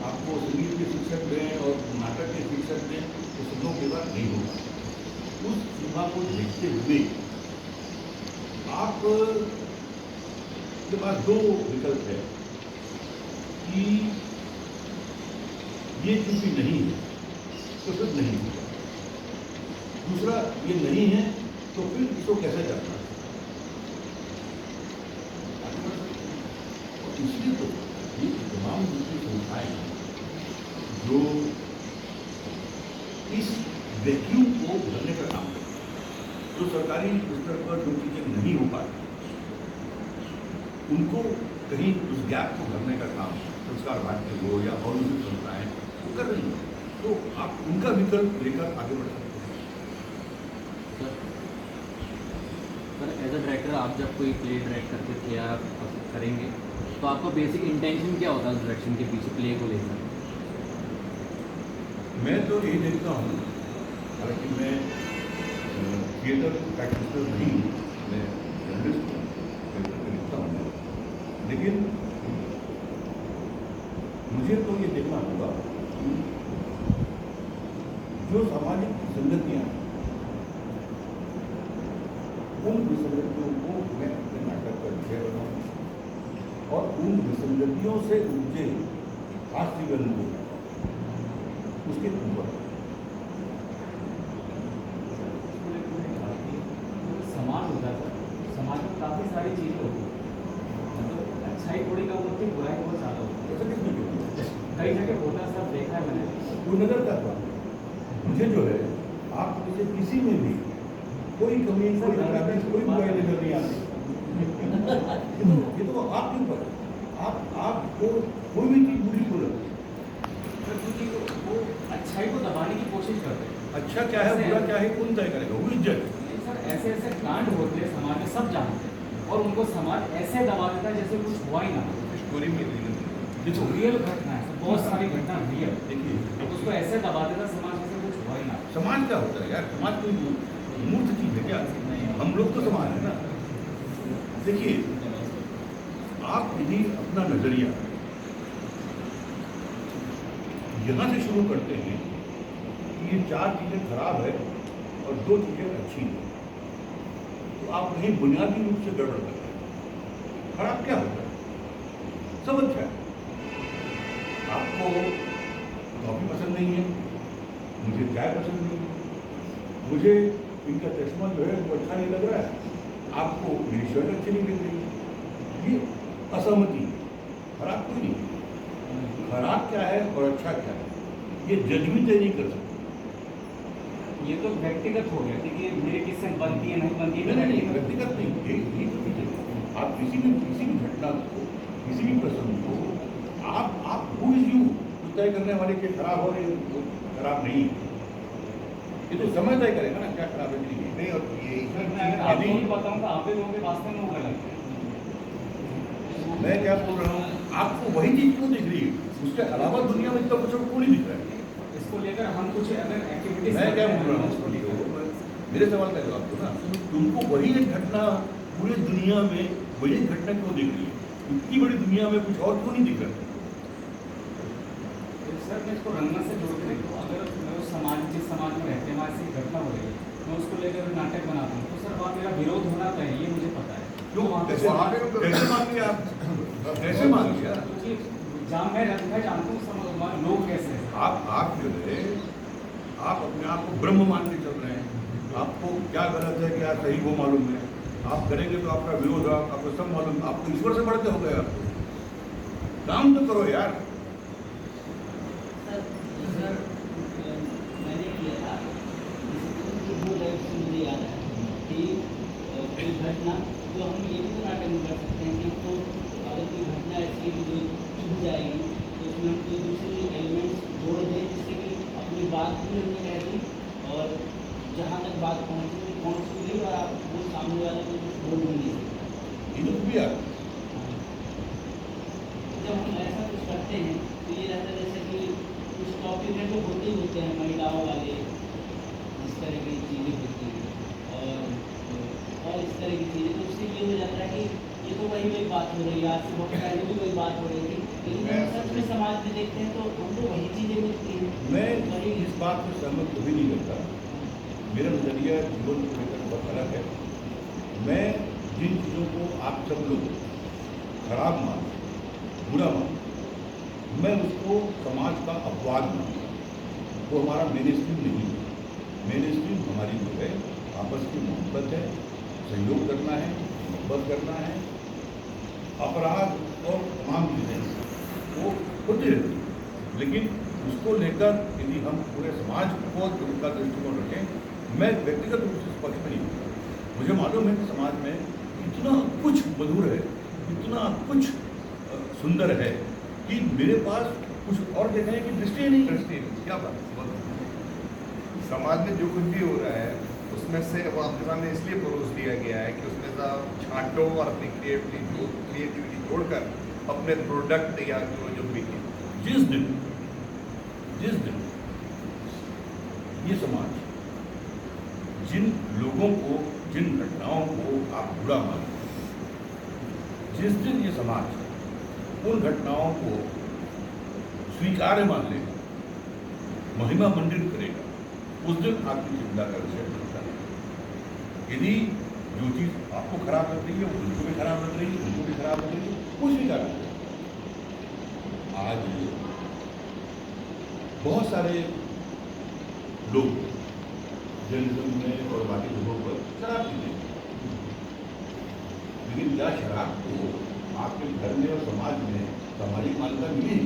आपको संगीत के शिक्षक दें और नाटक के शिक्षक दें, तो सबों के बाद नहीं होगा। उस सीमा को देखते हुए आप के पास 2 विकल्प है कि ये चूंकि नहीं है तो फिर नहीं होगा, दूसरा ये नहीं है तो फिर इसको कैसे करना है। और इसलिए तो ये तमाम दूसरी संस्थाएं जो इस वैक्यूम को भरने का काम करती हैं, जो सरकारी स्तर पर जो चीज़ें नहीं हो पाती उनको कहीं उस गैप को भरने का काम संस्कार भारती हो या और दूसरी संस्थाएं वो कर रही हैं, तो आप उनका विकल्प लेकर आगे बढ़ सकते हैं। सर एज अ डायरेक्टर आप जब कोई प्ले डायरेक्ट करते थे या करेंगे तो आपका बेसिक इंटेंशन क्या होता है उस डायरेक्शन के पीछे प्ले को लेकर? मैं तो यही देखता हूँ, हालांकि मैं थिएटर प्रैक्टिसर नहीं हूँ, मैं जर्नलिस्ट हूँ, थिएटर में लिखता हूँ, लेकिन मुझे तो ये देखना होगा कि जो सामाजिक विसंगतियाँ उन विसंगतियों को मैं अपने नाटक का विषय बनाऊँ और उन विसंगतियों से उपजे हास्यगन को उसके ऊपर समाज होता है, समाज में काफ़ी सारी चीज़ें होती हैं, मतलब अच्छाई थोड़ी कम होती है, बुराई बहुत ज़्यादा होती है। ऐसा किसने क्यों? कई जगह होता है, सब देखा है मैंने। कोई नजर करता मुझे जो है आप मुझे किसी में भी कोई कमी, कोई खराबी, कोई बुराई नजर नहीं आती। ये तो आपके ऊपर है, आपको कोई भी चीज़ बुरी क्यों लगती है? क्योंकि वो अच्छाई को दबाने की कोशिश करते हैं। अच्छा क्या है, बुरा क्या है, कौन तय करेगा? वो इज्जत। नहीं सर, ऐसे ऐसे कांड होते हैं समाज में, सब जानते हैं, और उनको समाज ऐसे दबा देता है जैसे कुछ हुआ ही ना हो। स्टोरी में जो रियल घटना है, बहुत सारी घटना रियल, देखिए उसको ऐसे दबा देता समाज जैसे कुछ हुआ ही ना हो। समाज क्या होता है यार? समाज कोई मूर्त चीज है क्या? हम लोग तो समाज है ना। देखिए आप यदि अपना नजरिया यहाँ से शुरू करते हैं कि ये 4 चीज़ें खराब है और 2 चीज़ें अच्छी हैं, तो आप कहीं बुनियादी रूप से गड़बड़ करते हैं। खराब क्या होता है? सब अच्छा है। आपको कॉफी पसंद नहीं है, मुझे चाय पसंद नहीं है, मुझे इनका चश्मा जो है वो अच्छा नहीं लग रहा है, आपको मेरी शर्ट अच्छी नहीं लग रही है। ये असहमति, खराब कोई नहीं। खराब क्या है और अच्छा क्या है, ये जज भी तय नहीं कर सकते। ये तो व्यक्तिगत हो गया कि मेरे किससे बनती है नहीं बनती है। नहीं, व्यक्तिगत नहीं, यही तो चीज़ है। आप किसी भी घटना को, किसी भी प्रसंग को आप हु इज यू तय करने वाले के खराब हो रहे खराब नहीं है। ये तो समय तय करेगा ना क्या खराब है कि नहीं। और ये अगर आपको नहीं बताऊँ तो आप भी लोगों के वास्तव में वो गलत है। मैं क्या बोल रहा हूँ, आपको वही चीज क्यों दिख रही है? उसके अलावा दुनिया में इतना कुछ क्यों नहीं दिख रहा है? इसको लेकर हम कुछ अगर एक्टिविटीज, मैं क्या बोल रहा हूँ, मेरे सवाल का जवाब दो ना। तुमको वही एक घटना पूरी दुनिया में वही एक घटना क्यों दिख रही है? इतनी बड़ी दुनिया में कुछ और क्यों नहीं दिख रहा? सर मैं इसको रंगमंच से जोड़ के देखता हूँ। अगर मैं उस समाज, जिस समाज में रहते हैं वहाँ से घटना हो रही है, मैं उसको लेकर नाटक बनाता हूँ, तो सर वहाँ मेरा विरोध होना चाहिए, ये मुझे पता है। क्यों कैसे मान लिया आप? कैसे मान लिया? मैं जानता हूँ लोग कैसे हैं। आप जो है आप अपने आप को ब्रह्म मान के चल रहे हैं। आपको क्या गलत है क्या सही वो मालूम है। आप करेंगे तो आपका विरोध है, आपको सब मालूम, आपको ईश्वर से बढ़ के हो गए। आपको काम तो करो यार। सर मैंने किया था वो लाइफ से मुझे याद है कि कोई घटना जो हम ये भी तो नाटक में कर सकते हैं कि तो अगर कोई घटना ऐसी है जो छूट जाएगी तो उसमें हम कोई दूसरे एलिमेंट्स जोड़ दें जिससे कि अपनी बात भी हमने कह दी और जहाँ तक बात पहुँच गई और आप वो सामने वाले को कुछ बोल भी नहीं सकता। ये तो भी यार जब हम ऐसा कुछ करते हैं तो ये रहता है जैसे कि कुछ टॉपिक है जो होते ही होते हैं महिलाओं वाले इस तरह की चीज़ें होती हैं और इस तरह की चीज़ें तो उससे ये हो जाता है कि ये तो वही बात हो रही है। आज से बहुत पहले भी वही बात हो रही थी लेकिन जब हम सच में समाज में देखते हैं तो हमको वही चीज़ें मिलती हैं। मैं इस बात से सहमत कभी नहीं करता। मेरा नजरिया जीवन को लेकर बहुत अलग है। मैं जिन चीज़ों को आप सब लोग खराब मानते, बुरा मानते, मैं उसको समाज का अपवाद मानता हूँ। वो हमारा मेन स्ट्रीम नहीं है। मेन स्ट्रीम हमारी जो है आपस की मोहब्बत है, सहयोग करना है, मोहब्बत करना है। अपराध और तमाम चीज़ें वो होती रहती है, लेकिन उसको लेकर यदि हम पूरे समाज को उनका दृष्टिकोण रखें, मैं व्यक्तिगत रूप से पक्ष में नहीं होता। मुझे मालूम है कि समाज में इतना कुछ मधुर है, इतना कुछ सुंदर है कि मेरे पास कुछ और देखने की दृष्टि ही नहीं। क्या बात है? समाज में जो कुछ भी हो रहा है उसमें से वो आपके सामने इसलिए परोस दिया गया है कि उसमें से आप छांटो और अपनी क्रिएटिविटी जोड़कर अपने प्रोडक्ट या जो बिके। जिस दिन ये समाज जिन लोगों को, जिन घटनाओं को आप बुरा मानते हैं, जिस दिन ये समाज उन घटनाओं को स्वीकार्य मान लेगा, महिमा मंडित करेगा, उस दिन आपकी चिंता का विषय बनता है। यदि जो चीज़ आपको खराब लग रही है वो उनको भी खराब लग रही है, उनको भी खराब लग रही है, कुछ भी कारण है। आज बहुत सारे लोग जर्नलिज्म में और बाकी जगहों पर शराब पीते हैं, लेकिन क्या शराब को आपके घर में और समाज में सामाजिक मान्यता मिली?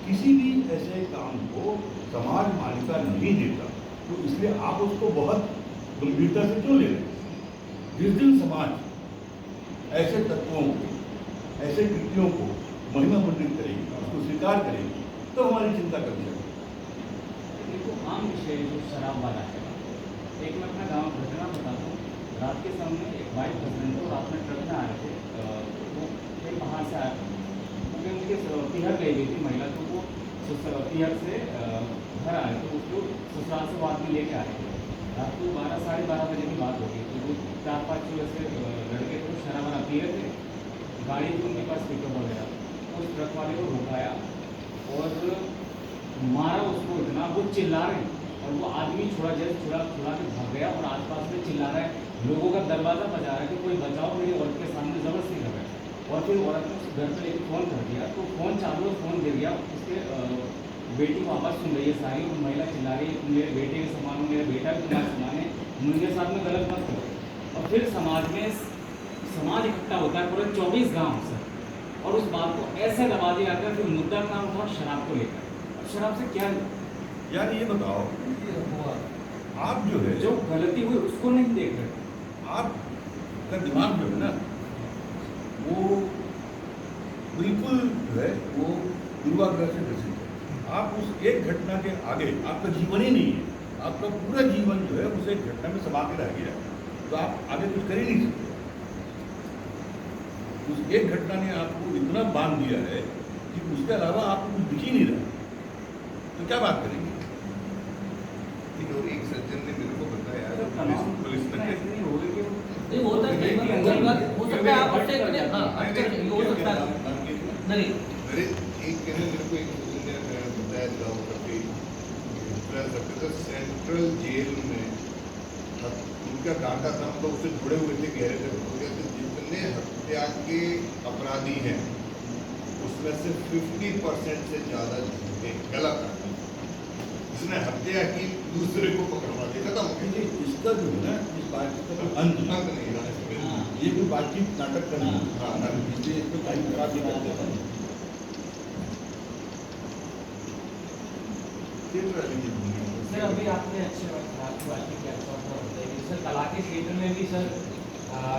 किसी भी ऐसे काम को समाज मान्यता नहीं देता, तो इसलिए आप उसको बहुत गंभीरता से क्यों ले रहे हैं? जिस दिन समाज ऐसे तत्वों को, ऐसे कृतियों को महिमा मंडित करेगी, उसको स्वीकार करेगी, तो हमारी चिंता कर सकते। देखो आम विषय जो शराब वाला है, एक मैं अपना गाँव घटना बताता हूँ। रात के समय एक वाइफ हस्बैंड को रात में ट्रक में आ रहे थे, वो कहीं बाहर से आया था, क्योंकि उनके तिहर गई हुई थी महिला, तो वो तिहर से घर आए तो उसको ससुराल से बात भी लेके आ रहे थे। रात को 12 साढ़े 12 बजे की बात होगी, तो वो 4-5 जो ऐसे लड़के थे शराब पी रहे थे, गाड़ी थी उनके पास पिकअप वगैरह, उस ट्रक वाले को रुकाया और मारा उसको इतना, वो चिल्ला रहे हैं और वो आदमी छुड़ा के भाग गया और आसपास में चिल्ला रहा है, लोगों का दरवाज़ा बजा रहा है कि कोई बचाओ, मेरी औरत के सामने ज़बरदस्ती कर रहा है। और फिर औरत ने उस घर पर एक फ़ोन कर दिया, तो फ़ोन चालू है, फ़ोन गिर गया, उसके बेटी को आवाज़ सुन रही है सारी, और महिला चिल्ला रही है मेरे बेटे के समान हो, मेरा बेटा भी तुम्हारे समान है, मुझे साथ में गलत मत करो। और फिर समाज इकट्ठा होता है पूरे 24 गाँव से, और उस बात को ऐसे दबा दिया जाता है, फिर मुद्दा काम उठा शराब को लेकर। शराब से क्या यार ये बताओ, आप जो है जो गलती हुई उसको नहीं देख रहे, आपका दिमाग जो है ना वो बिल्कुल जो है वो पूर्वाग्रह से ग्रसित है। आप उस एक घटना के आगे आपका जीवन ही नहीं है, आपका पूरा जीवन जो है उस एक घटना में समा के रह गया, तो आप आगे कुछ कर ही नहीं सकते। उस एक घटना ने आपको इतना बांध दिया है कि उसके अलावा आपको कुछ दिख ही नहीं रहा, तो क्या बात करेंगे? जो एक सज्जन ने मेरे को बताया, पुलिस में नहीं हो सकता है आप अटैक करें, हाँ अटैक हो सकता है नहीं मेरे एक कहने मेरे को एक सज्जन ने बताया गाँव का कि सेंट्रल जेल में उसका कहाँ का था, मतलब उससे जुड़े हुए थे, गहरे थे। तो कहते जितने हत्या के अपराधी हैं उसमें से 50% से ज़्यादा झूठे गलत आदमी, जिसने हत्या की दूसरे को पकड़वा दिया, खत्म हो गया। इसका जो है ना, इस बात का तो अंत अंत नहीं था इसमें। हाँ। ये कोई बातचीत नाटक का नहीं है। हाँ, इसलिए इसको टाइम खराब नहीं करते हैं। ये तो है लेकिन दुनिया में। सर अभी आपने अच्छे और खराब की बात की कि अच्छा बुरा होता है, लेकिन सर कला के क्षेत्र में भी सर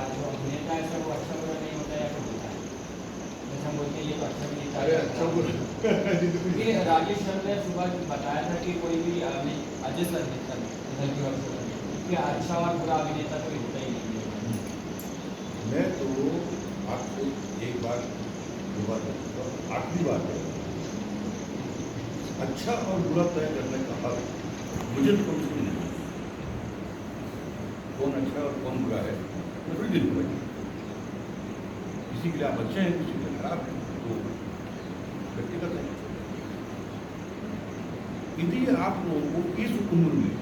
जो अभिनेता है सर वो अच्छा बुरा नहीं होता है या फिर होता है? जैसे हम बोलते हैं ये तो अच्छा भी नहीं था। अरे अच्छा बोल ये राजेश सर ने सुबह बताया था कि कोई भी अजय सर ने कि अच्छा और बुरा अभिनेता कोई होता ही नहीं है। मैं तो आपको एक बार दो बार कर चुका हूं, आखिरी बात है, अच्छा और बुरा तय करने का हक मुझे तो कम से कम नहीं। कौन अच्छा और कौन बुरा है मैं थोड़ी देर में, किसी के लिए आप अच्छे हैं, किसी के लिए खराब हैं, तो व्यक्तिगत है। इसलिए आप लोगों को इस उम्र में,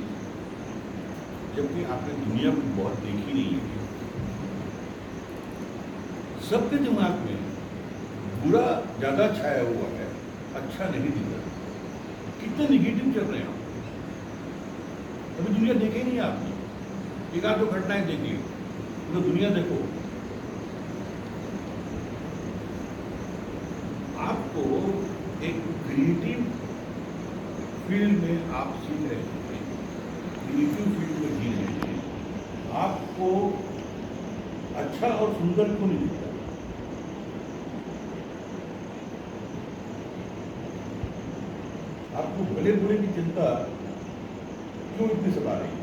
जबकि आपने दुनिया को बहुत देखी नहीं है, सबके दिमाग में बुरा ज़्यादा छाया हुआ है, अच्छा नहीं दिख रहा। कितने निगेटिव चल रहे हैं आप, अभी दुनिया देखे ही नहीं आपने, एक आध दो घटनाएं देख ली, तो दुनिया देखो। आपको एक क्रिएटिव फील्ड में आप सीख रहे हैं, क्रिएटिव फील्ड में जी रहे हैं, आपको अच्छा और सुंदर क्यों नहीं दिखता? आपको भले बुरे की चिंता क्यों इतनी सता रही है?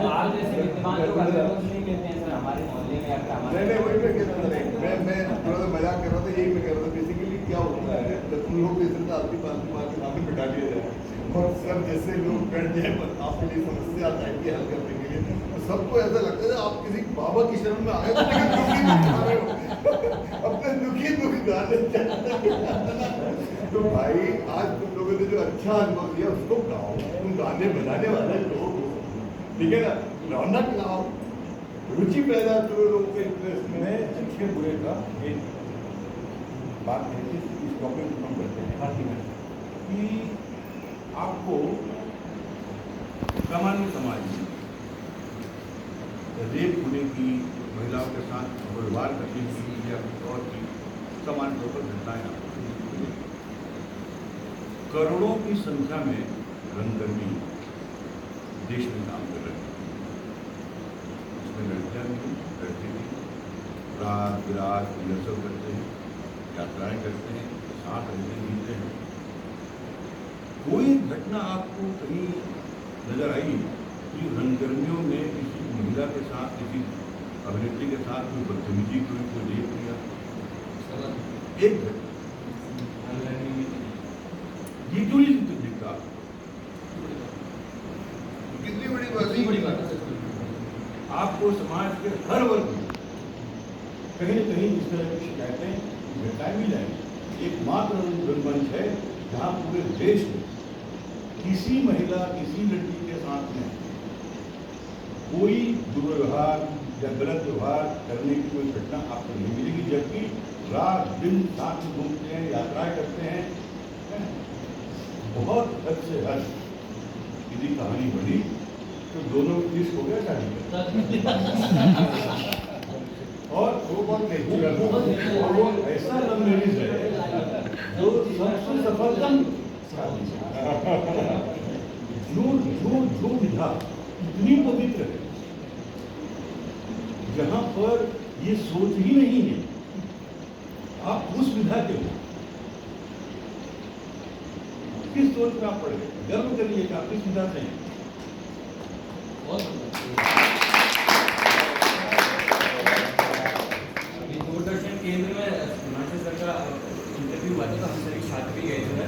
आप जैसे विद्वान लोग अगर रोज नहीं मिलते हैं सर हमारे मोहल्ले में या फिर हमारे नहीं वही मैं कह रहा था, मैं थोड़ा सा मजाक कर रहा था, यही मैं कह रहा था। बेसिकली क्या होता है, जब तुम लोग इस तरह आदमी पालतू मार के सामने बिठा दिया जाए और सब जैसे लोग बैठ जाए आपके लिए समस्या टाइप की हल करने के लिए, तो सबको ऐसा लगता है आप किसी बाबा की शरण में आए हो, लेकिन दुखी नहीं आ रहे हो, अपने दुखी दुख गाने तो भाई आज तुम लोगों ने जो अच्छा अनुभव दिया उसको गाओ, तुम गाने बजाने वाले लोग, ठीक है ना, रौनक लाओ, रुचि पैदा करो लोगों के इंटरेस्ट में। मैं अच्छे बुरे का एक बात कहती है, इस टॉपिक को हम करते हैं हर दिन, कि आपको सामान्य समाज में रेप होने की, महिलाओं के साथ व्यवहार करने की या कुछ और की सामान्य तौर पर घटनाएं आपको मिलेंगी। करोड़ों की संख्या में रंगकर्मी देश में काम कर रहे हैं, इसमें लड़कियां भी, लड़के भी रात बिरात रिहर्सल करते हैं, यात्राएं करते हैं, साथ रहते मिलते हैं। कोई घटना आपको कहीं नजर आई कि रंगकर्मियों ने किसी महिला के साथ, किसी अभिनेत्री के साथ कोई बदतमीजी की, कोई रेप किया? एक घटना ये क्यों नहीं दिखता? कितनी बड़ी बात है। आपको समाज के हर वर्ग में कहीं न कहीं इस तरह की शिकायतें घटनाएं मिल जाएंगी। एकमात्र रंगमंच है जहाँ पूरे देश में किसी महिला, किसी लड़की के साथ में कोई दुर्व्यवहार या गलत व्यवहार करने की कोई घटना आपको नहीं मिलेगी, जबकि रात दिन साथ में घूमते हैं, यात्राएं करते हैं। बहुत हद से हद यदि कहानी बनी तो दोनों किस हो गया शादी और वो बहुत नेचुरल, और वो ऐसा लव मैरिज है जो सबसे सफलतम शादी है। जो विधा इतनी पवित्र है, जहां पर ये सोच ही नहीं है आप उस विधा के हो, किस सोच में आप पड़ गए? गर्व करिए कि आप किस विधा से हैं। दूरदर्शन केंद्र में हिमाचल सर का इंटरव्यू हुआ था, तो हम सभी छात्र भी गए थे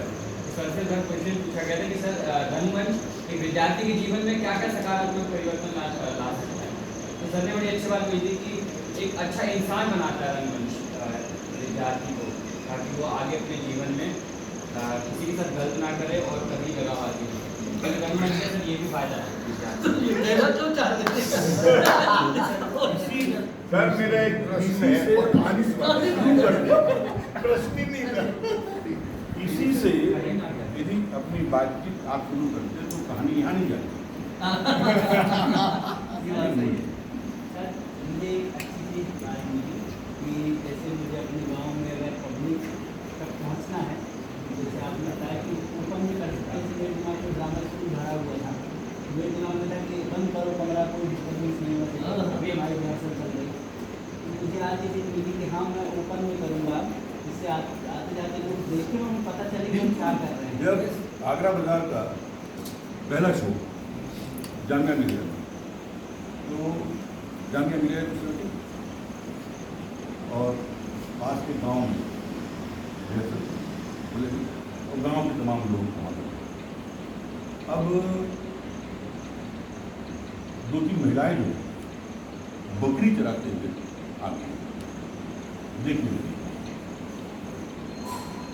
सर से सर क्वेश्चन पूछा गया था कि सर रंगमंच एक विद्यार्थी के जीवन में क्या क्या सकारात्मक परिवर्तन ला सकता है। तो सर ने बड़ी अच्छी बात कही थी कि एक अच्छा इंसान बनाता है रंगमंच विद्यार्थी को, ताकि वो आगे अपने जीवन में किसी के साथ गलत ना करे और कभी लगाव आदि रंगमंच से सर ये भी फायदा है सर मेरा एक प्रश्न है और कहानी सुनाते शुरू कर दिया प्रश्न ही नहीं था। इसी से यदि अपनी बातचीत आप शुरू करते तो कहानी यहाँ नहीं जाती। सर मुझे एक अच्छी चीज़ आज मिली कि जैसे मुझे अपने गांव में अगर पब्लिक तक पहुंचना है, जैसे आपने बताया कि ओपन में कर सकते हैं, इसलिए दिमाग में ड्रामा स्कूल भरा हुआ था, मेरे दिमाग में था कि बंद करो कमरा, कोई डिस्टर्बेंस नहीं होना चाहिए, अभी हमारी रिहर्सल चल रही। मुझे आज ये चीज़ मिली कि हाँ मैं ओपन में करूँगा, जिससे आते जाते लोग देखें और उन्हें पता चले कि हम क्या कर रहे हैं। जब आगरा बाजार का पहला शो जामिया मिलिया, तो जामिया मिलिया और पास के गांव में और गांव के तमाम लोग वहाँ पर। अब 2-3 महिलाएं जो बकरी चराते हुए आती हैं देखने लगी।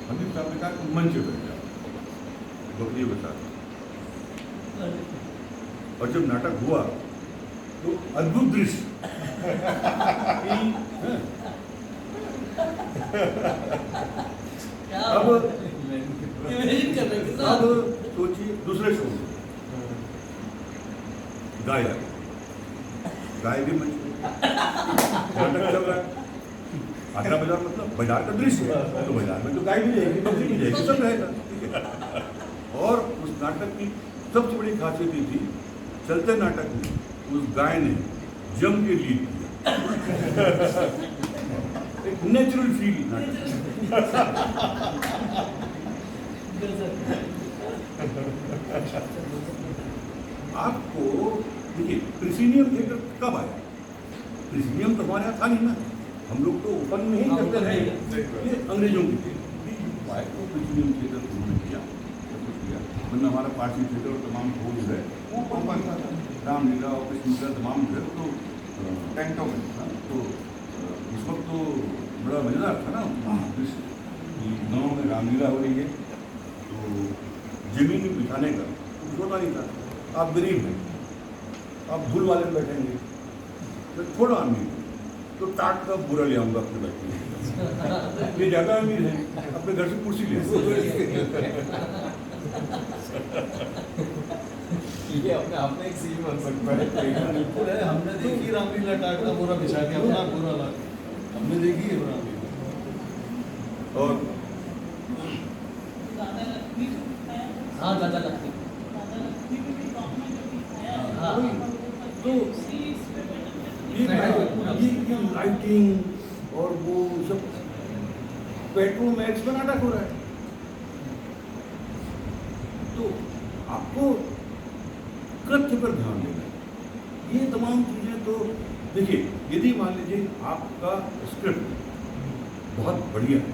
हबीब साहब ने कहा कि मंच पे बैठ जाओ बकरियों के साथ। और जब नाटक हुआ तो अद्भुत दृश्य अब सोचिए दूसरे शो में गाय आ गई। गाय भी मंच पे नाटक चल रहा है। आगरा बाजार मतलब बाजार का दृश्य है, तो बाजार में तो गाय भी रहेगी, बकरी भी रहेगी, सब रहेगा, ठीक है। और उस नाटक की सबसे बड़ी खासियत ये थी, चलते नाटक में उस गाय ने जम के लीड किया। एक नेचुरल फील नाटक। आपको देखिए प्रिसीनियम थिएटर कब आया? प्रिसीनियम तो हमारे यहाँ था नहीं ना, हम लोग तो ओपन में ही करते रहे, ये अंग्रेजों की थी। तो प्रिसीनियम थिएटर उन्होंने किया, सब कुछ किया। वरना हमारा पार्टी थिएटर और तमाम फौज है वो ओपन था, रामलीला और कृष्णलीला तमाम जो है तो टेंटों में था। तो उस वक्त तो बड़ा मज़ेदार था ना, गाँव में रामलीला हो रही है तो जमीन में बिठाने का कुछ होता नहीं था। आप गरीब हैं, आप धूल वाले में बैठेंगे तो थोड़ा अमीर तो टाट का बुरा ले आऊँगा अपने बैठने। ये ज़्यादा अमीर है, अपने घर से कुर्सी ले ये अपने आप में एक सीन बन सकता है। बिल्कुल है, हमने देखी रामलीला टाट का पूरा बिछा के अपना पूरा ला हमने देखी है रामलीला। और हाँ ज़्यादा लगती हाँ तो ये लाइटिंग और वो सब पेट्रोल मैक्स में नाटक हो रहा है। तो आपको कृत्य पर ध्यान देना है। ये तमाम चीज़ें तो देखिए, यदि मान लीजिए आपका स्क्रिप्ट बहुत बढ़िया है,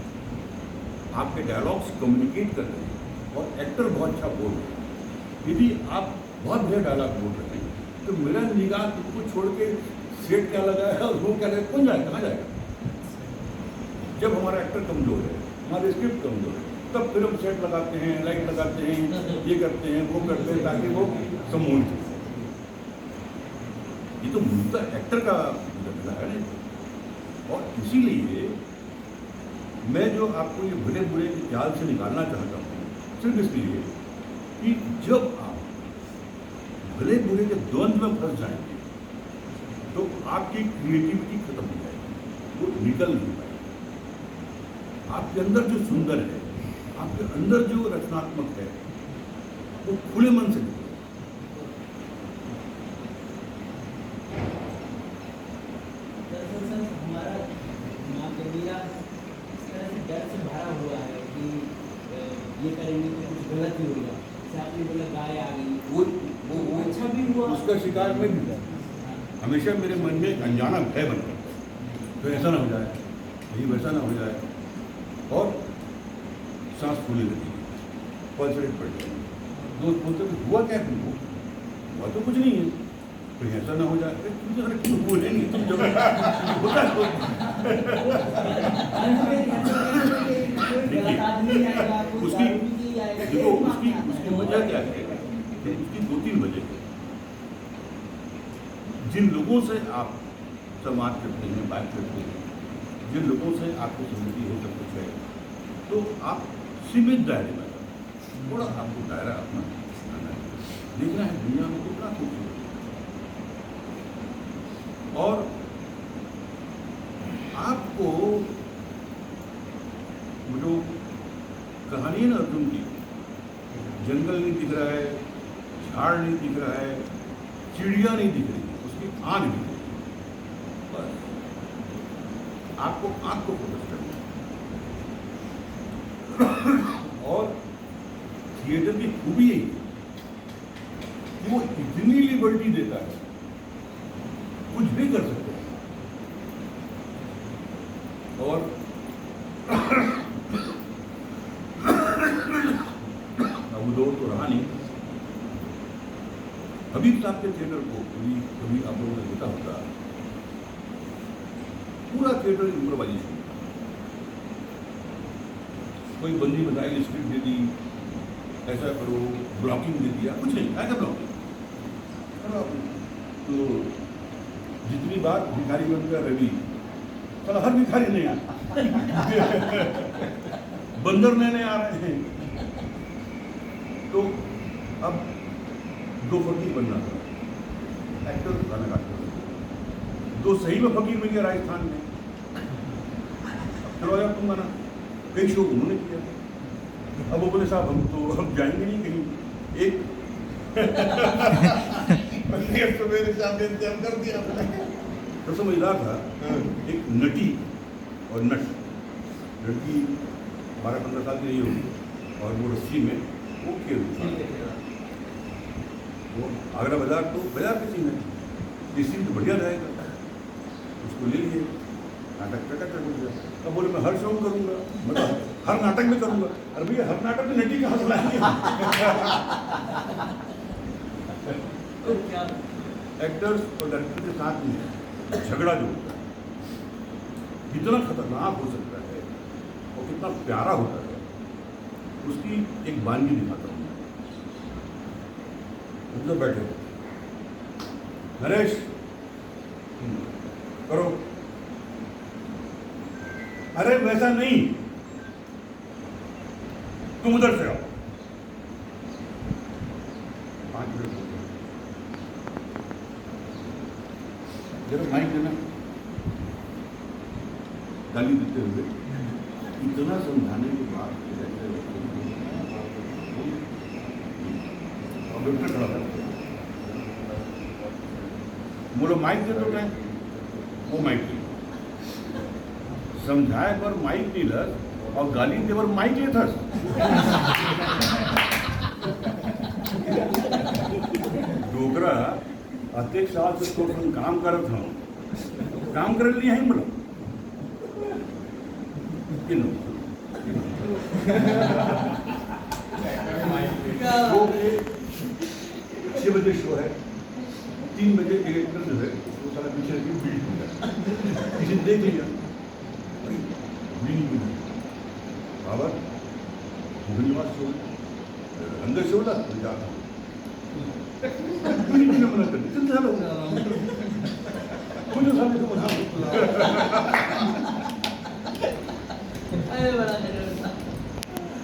आपके डायलॉग्स कम्युनिकेट कर रहे हैं और एक्टर बहुत अच्छा बोल रहे हैं, यदि आप बहुत बढ़िया डायलॉग बोल रहे हैं तो मेरा निगाह तुमको छोड़ के सेट क्या लगा है और वो क्या लगा, कौन जाएगा, कहाँ जाएगा? जब हमारा एक्टर कमजोर है, हमारे स्क्रिप्ट कमजोर है, तब फिर हम सेट लगाते हैं, लाइट लगाते हैं, ये करते हैं, वो करते हैं ताकि वो सम्मोहित हो। ये तो मूलतः एक्टर का है ना। और इसीलिए मैं जो आपको ये भले बुरे की चाल से निकालना चाहता हूँ सिर्फ इसलिए कि जब आप भले बुरे के द्वंद्व में फंस जाएंगे तो आपकी क्रिएटिविटी खत्म हो जाएगी, वो निकल नहीं पाएगी। आपके अंदर जो सुंदर है, आपके अंदर जो रचनात्मक है, वो खुले मन से निकले। दरअसल सर हमारा दिमाग मेरा इस तरह से डर से भरा हुआ है कि ये करेंगे तो कुछ गलत ही होगा। जैसे आपने बोला गाय आ गई, वो अच्छा भी हुआ, उसका शिकार मैं भी था। हमेशा मेरे मन में एक अनजाना भय बन करता है, तो ऐसा ना हो जाए, कहीं वैसा ना हो जाए, और सांस फूलने लगेगी, पल्स रेट बढ़ जाएगी। दोस्त बोलते हैं हुआ क्या तुमको? हुआ तो कुछ नहीं है, कहीं ऐसा ना हो जाए, तुम तो क्यों बोलेंगे, तुम जब होता है गलत आदमी आएगा, कोई उसकी दारू पी के आएगा, देखो ये उसकी मामला आता उसकी है। वजह क्या है कि उसकी 2-3 वजह है। जिन लोगों से आप समाज करते हैं, बात करते हैं, जिन लोगों से आपको सहमति है, सब कुछ है, तो आप सीमित दायरे में थोड़ा आपको दायरा अपना बनाना है। देखना है दुनिया में कितना खूबसूरत है। और आपको वो जो कहानी है ना अर्जुन की, जंगल नहीं दिख रहा है, झाड़ नहीं दिख रहा है, चिड़िया नहीं दिख रही, उसकी आंख दिख रही है। बस आपको आंख को फोकस करना है। और थिएटर की खूबी यही है कि वो इतनी लिबर्टी देता है, कुछ भी कर सकते हैं। और अब वो दौर तो रहा नहीं। हबीब साहब के थिएटर को कभी आप लोगों ने देखा होगा, पूरा थिएटर इम्प्रोवाइजेशन। कोई बंदी बताई, स्क्रिप्ट दे दी, ऐसा करो, ब्लॉकिंग दे दिया, कुछ नहीं, ऐसा ब्लॉकिंग। तो जितनी बार भिखारी बन गया रवि, चलो हर भिखारी नहीं आता, बंदर नए आ रहे हैं। तो अब 2 फकीर बनना था, एक्टर गाना गाते, 2 सही में फकीर मिल गया राजस्थान में। अब चलो यार तुम गाना, कई शो उन्होंने किया। अब वो बोले साहब हम तो अब जाएंगे नहीं कहीं, एक तो मेरे साथ इंतजाम कर दिया। तो समझदार था, एक नटी और नट, लड़की 12-15 साल की रही होगी, और वो रस्सी में वो खेल वो आगरा बाजार, तो बाजार की सीन है, ये सीन तो बढ़िया रहेगा, उसको ले लिए, नाटक कर दिया। अब बोले मैं हर शो में करूँगा, मतलब हर नाटक में करूँगा। अरे भैया हर नाटक में नटी कहाँ से लाएंगे? तो एक्टर्स और डायरेक्टर के साथ में झगड़ा जो होता है, कितना खतरनाक हो सकता है और कितना प्यारा होता है, उसकी एक वानगी दिखाता हूँ। उधर बैठे नरेश करो, अरे वैसा नहीं, तुम उधर से आओ। 5 मिनट जरा माइक देना, गाली देते हुए इतना समझाने के बाद खड़ा था, बोलो माइक दे दो, क्या वो माइक दे, समझाए पर माइक नहीं लस और गाली दे पर माइक लेथस। डोकरा अध्यक्ष साल से तो काम करत हूँ, काम कर लिया है बोलो कि नो 6 बजे शो है, 3 बजे डायरेक्टर जो है वो सारा पीछे की बीट हो गया, किसी ने देख लिया बाबा धन्यवाद शो अंदर शो ला तो जाता हूँ मना कर मुझे सामने तो मना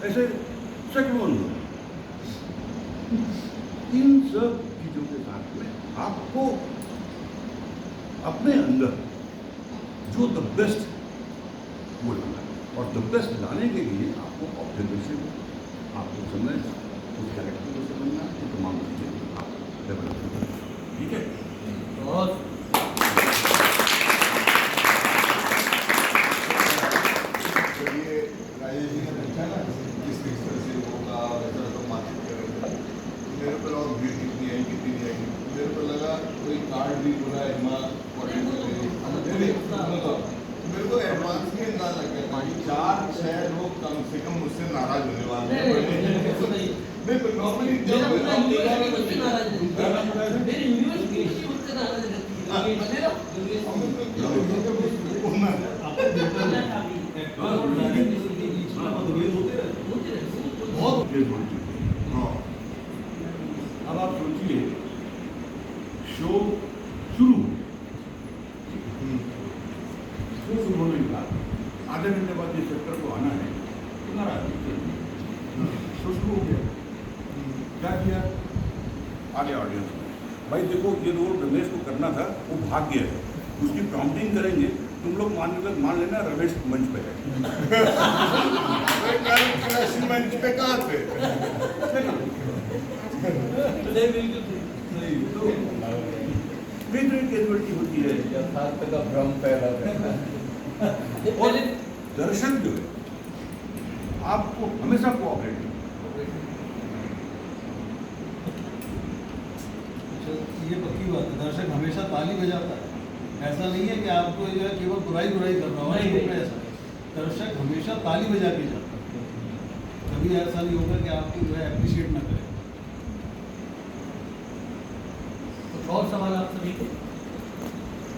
ऐसे सच बोल लो। इन सब चीजों के साथ में आपको अपने अंदर जो द बेस्ट वो लाना है, और द बेस्ट लाने के लिए आपको ऑब्जर्वेशन, आपको समय, उस कैरेक्टर को समझना, ये तमाम चीजें आप डेवलप करें। ठीक है, और ये राजेश जी ने पूछा ना किस तरह से होगा, वैसा तो मार्केट करेगा, मेरे पर और भीड़ कितनी आई कितनी नहीं आई, मेरे को लगा कोई कार्ड भी बोला एडवांस मेरे को एडवांस भी अंदाज लग गया, 4-6 लोग कम से कम मुझसे नाराज होने वाले हैं। नहीं पर नॉर्मली दिया आगे ऑडियंस में, भाई देखो ये रोल रमेश को करना था, वो भाग गया है, उसकी प्रॉम्प्टिंग करेंगे, तुम लोग मान लेना रमेश मंच पे है। मंच पे कहाँ थे? कैजुअलिटी होती है यथार्थ का भ्रम पैदा करना है। और दर्शक जो है आपको हमेशा कोऑपरेट ये पक्की बात है, दर्शक हमेशा ताली बजाता है। ऐसा नहीं है कि आपको जो है केवल बुराई कर रहा हो, नहीं, नहीं। ऐसा दर्शक हमेशा ताली बजा के जाता है। कभी ऐसा नहीं होगा कि आपको जो है अप्रिशिएट ना करे। कुछ और सवाल आप सभी के,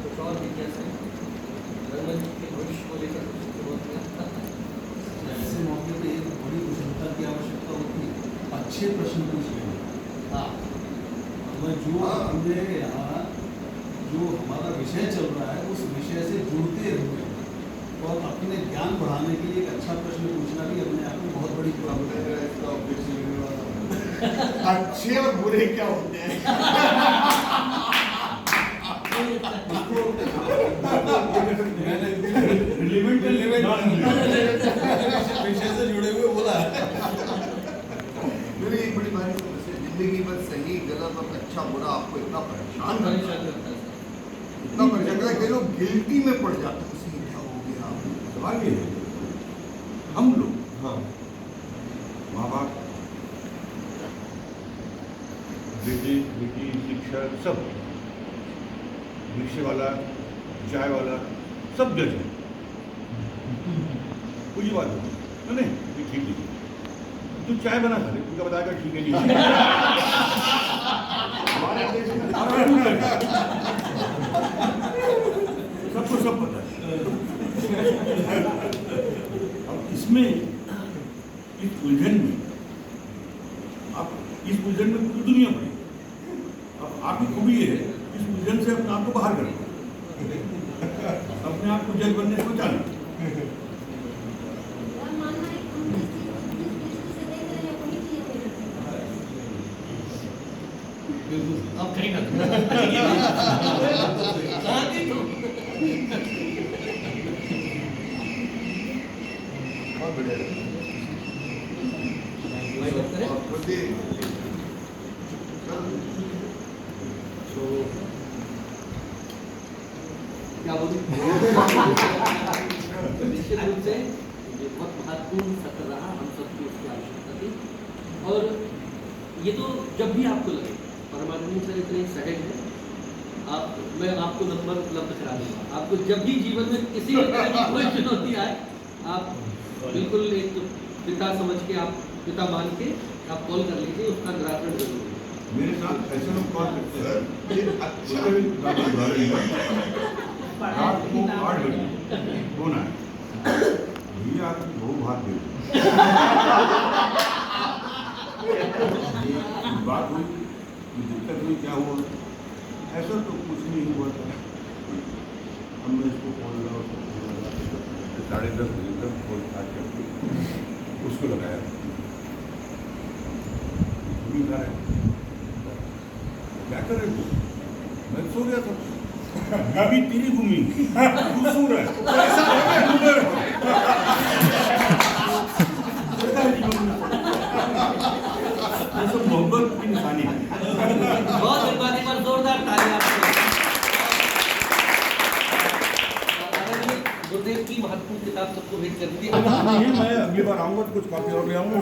कुछ और जिज्ञासा है? रंगमंच के भविष्य को लेकर कुछ ऐसे मौके पे एक बड़ी कुशलता की आवश्यकता होती है, अच्छे प्रश्न पूछने में। हाँ, जो हमने यहाँ जो हमारा विषय चल रहा है उस विषय से जुड़ते रहते हैं और अपने ज्ञान बढ़ाने के लिए एक अच्छा प्रश्न पूछना भी अपने आप में बहुत बड़ी प्रॉब्लम है। अच्छे और बुरे क्या होते हैं? विषय से जुड़े हुए बोला है। मेरी एक बड़ी बात जिंदगी भर सही गलत और अच्छा बुरा आपको इतना परेशान करता है, इतना परेशान करता है कि लोग गिल्टी में पड़ जाते हैं। उसी क्या हो गया? सवाल ये है, हम लोग हाँ, माँ बाप, बेटे बेटी, शिक्षक, सब, रिक्शे वाला, चाय वाला, सब जज है। कुछ बात नहीं, ये ठीक है, तू चाय बना खा ले, उनका बताएगा ठीक है जी। हमारे देश में सबको सब पता है। अब इसमें इस उलझन में आप इस उलझन में पूरी दुनिया पड़ी। अब आपकी खूबी है इस उलझन से अपने आप को बाहर करना, अपने आप को जज बनने से बचाना। मेरा मानना है कि हम जिस दृष्टि से देख रहे हैं वही चीज देख रहे हैं। अब कहीं ना बहुत बढ़िया। और खुद ही क्या बोलूं? निश्चित रूप से ये बहुत महत्वपूर्ण सत्र रहा, हम सबकी उसकी आवश्यकता थी। और ये तो जब भी आपको लगे, परमानंद सर इतने सजग हैं, मैं आपको नंबर उपलब्ध करा दूंगा। आपको जब भी जीवन में किसी भी तरह की कोई चुनौती आए, आप बिल्कुल एक पिता समझ के, आप पिता मान के आप कॉल कर लीजिए, उसका निराकरण जरूर होगा। मेरे साथ ऐसे लोग कॉल करते हैं, अच्छा रात को 8 बजे फोन आया, भैया आपकी बहु भाग गई। बात हुई, दिक्कत हुई, क्या हुआ? ऐसा तो कुछ नहीं हुआ था। हमने इसको फोन लगा, 10:30 बजे तक फोन आज करके उसको लगाया, घूमी खा रहे, क्या कर रहे हो? मैं सो गया था। अभी तेरी घूमी तू सो रहा है। ये सब मोहब्बत की निशानी है। बहुत धन्यवाद, एक बार जोरदार ताली आपके लिए। गुरुदेव की महत्वपूर्ण किताब सबको भेंट कर दी। मैं अगली बार आऊंगा तो कुछ कॉपी और ले आऊंगा।